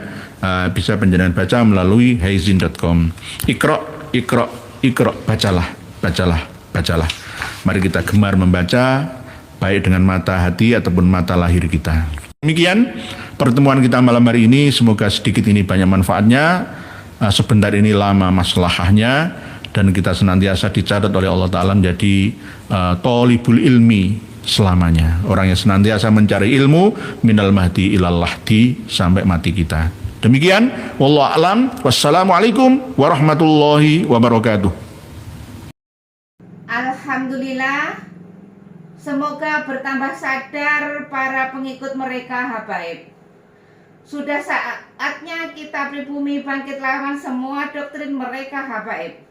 bisa panjenengan baca melalui haizin.com. Iqra Iqra, bacalah, bacalah, bacalah. Mari kita gemar membaca, baik dengan mata hati ataupun mata lahir kita. Demikian pertemuan kita malam hari ini, semoga sedikit ini banyak manfaatnya, sebentar ini lama maslahahnya, dan kita senantiasa dicatat oleh Allah Ta'ala menjadi thalibul ilmi selamanya. Orang yang senantiasa mencari ilmu minal mahdi ilal lahdi sampai mati kita. Demikian, wallahu a'lam. Wassalamualaikum warahmatullahi wabarakatuh. Alhamdulillah, semoga bertambah sadar para pengikut mereka habaib. Sudah saatnya kita pribumi bangkit lawan semua doktrin mereka habaib.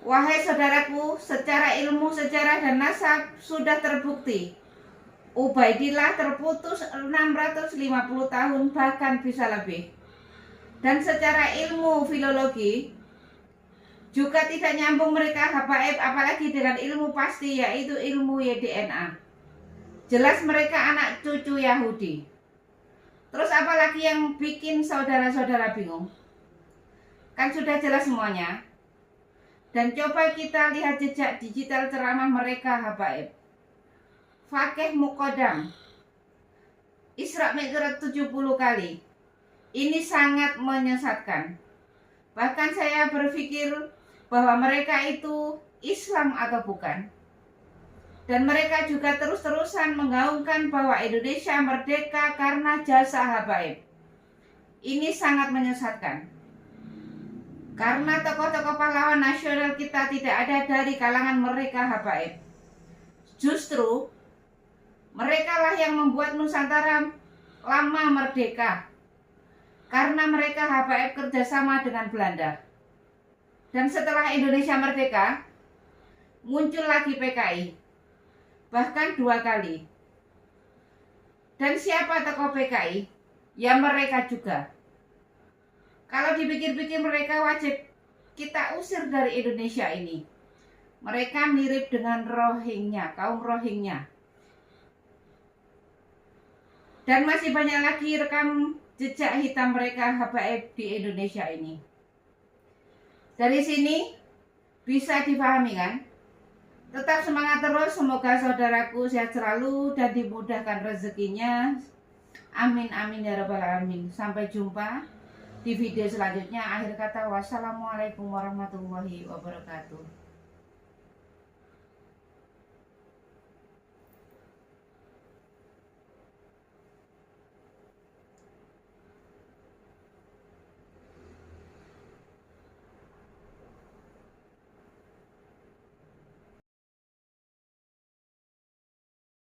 Wahai saudaraku, secara ilmu, sejarah dan nasab sudah terbukti Ubaidillah terputus 650 tahun bahkan bisa lebih. Dan secara ilmu filologi juga tidak nyambung mereka habaib, apalagi dengan ilmu pasti, yaitu ilmu YDNA. Jelas mereka anak cucu Yahudi. Terus apalagi yang bikin saudara-saudara bingung? Kan sudah jelas semuanya. Dan coba kita lihat jejak digital ceramah mereka habaib. Fakih Muqaddam, Isra Mi'raj 70 kali. Ini sangat menyesatkan. Bahkan saya berpikir bahwa mereka itu Islam atau bukan. Dan mereka juga terus-terusan menggaungkan bahwa Indonesia merdeka karena jasa habaib. Ini sangat menyesatkan. Karena tokoh-tokoh pahlawan nasional kita tidak ada dari kalangan mereka habaib. Justru mereka lah yang membuat Nusantara lama merdeka. Karena mereka habaib kerjasama dengan Belanda. Dan setelah Indonesia merdeka, muncul lagi PKI. Bahkan 2 kali. Dan siapa tokoh PKI? Ya mereka juga. Kalau dipikir-pikir mereka wajib kita usir dari Indonesia ini. Mereka mirip dengan Rohingya, kaum Rohingya. Dan masih banyak lagi rekam jejak hitam mereka habaib di Indonesia ini. Dari sini bisa dipahami kan? Tetap semangat terus, semoga saudaraku sehat selalu dan dimudahkan rezekinya. Amin amin ya rabbal alamin. Sampai jumpa di video selanjutnya. Akhir kata, wassalamualaikum warahmatullahi wabarakatuh.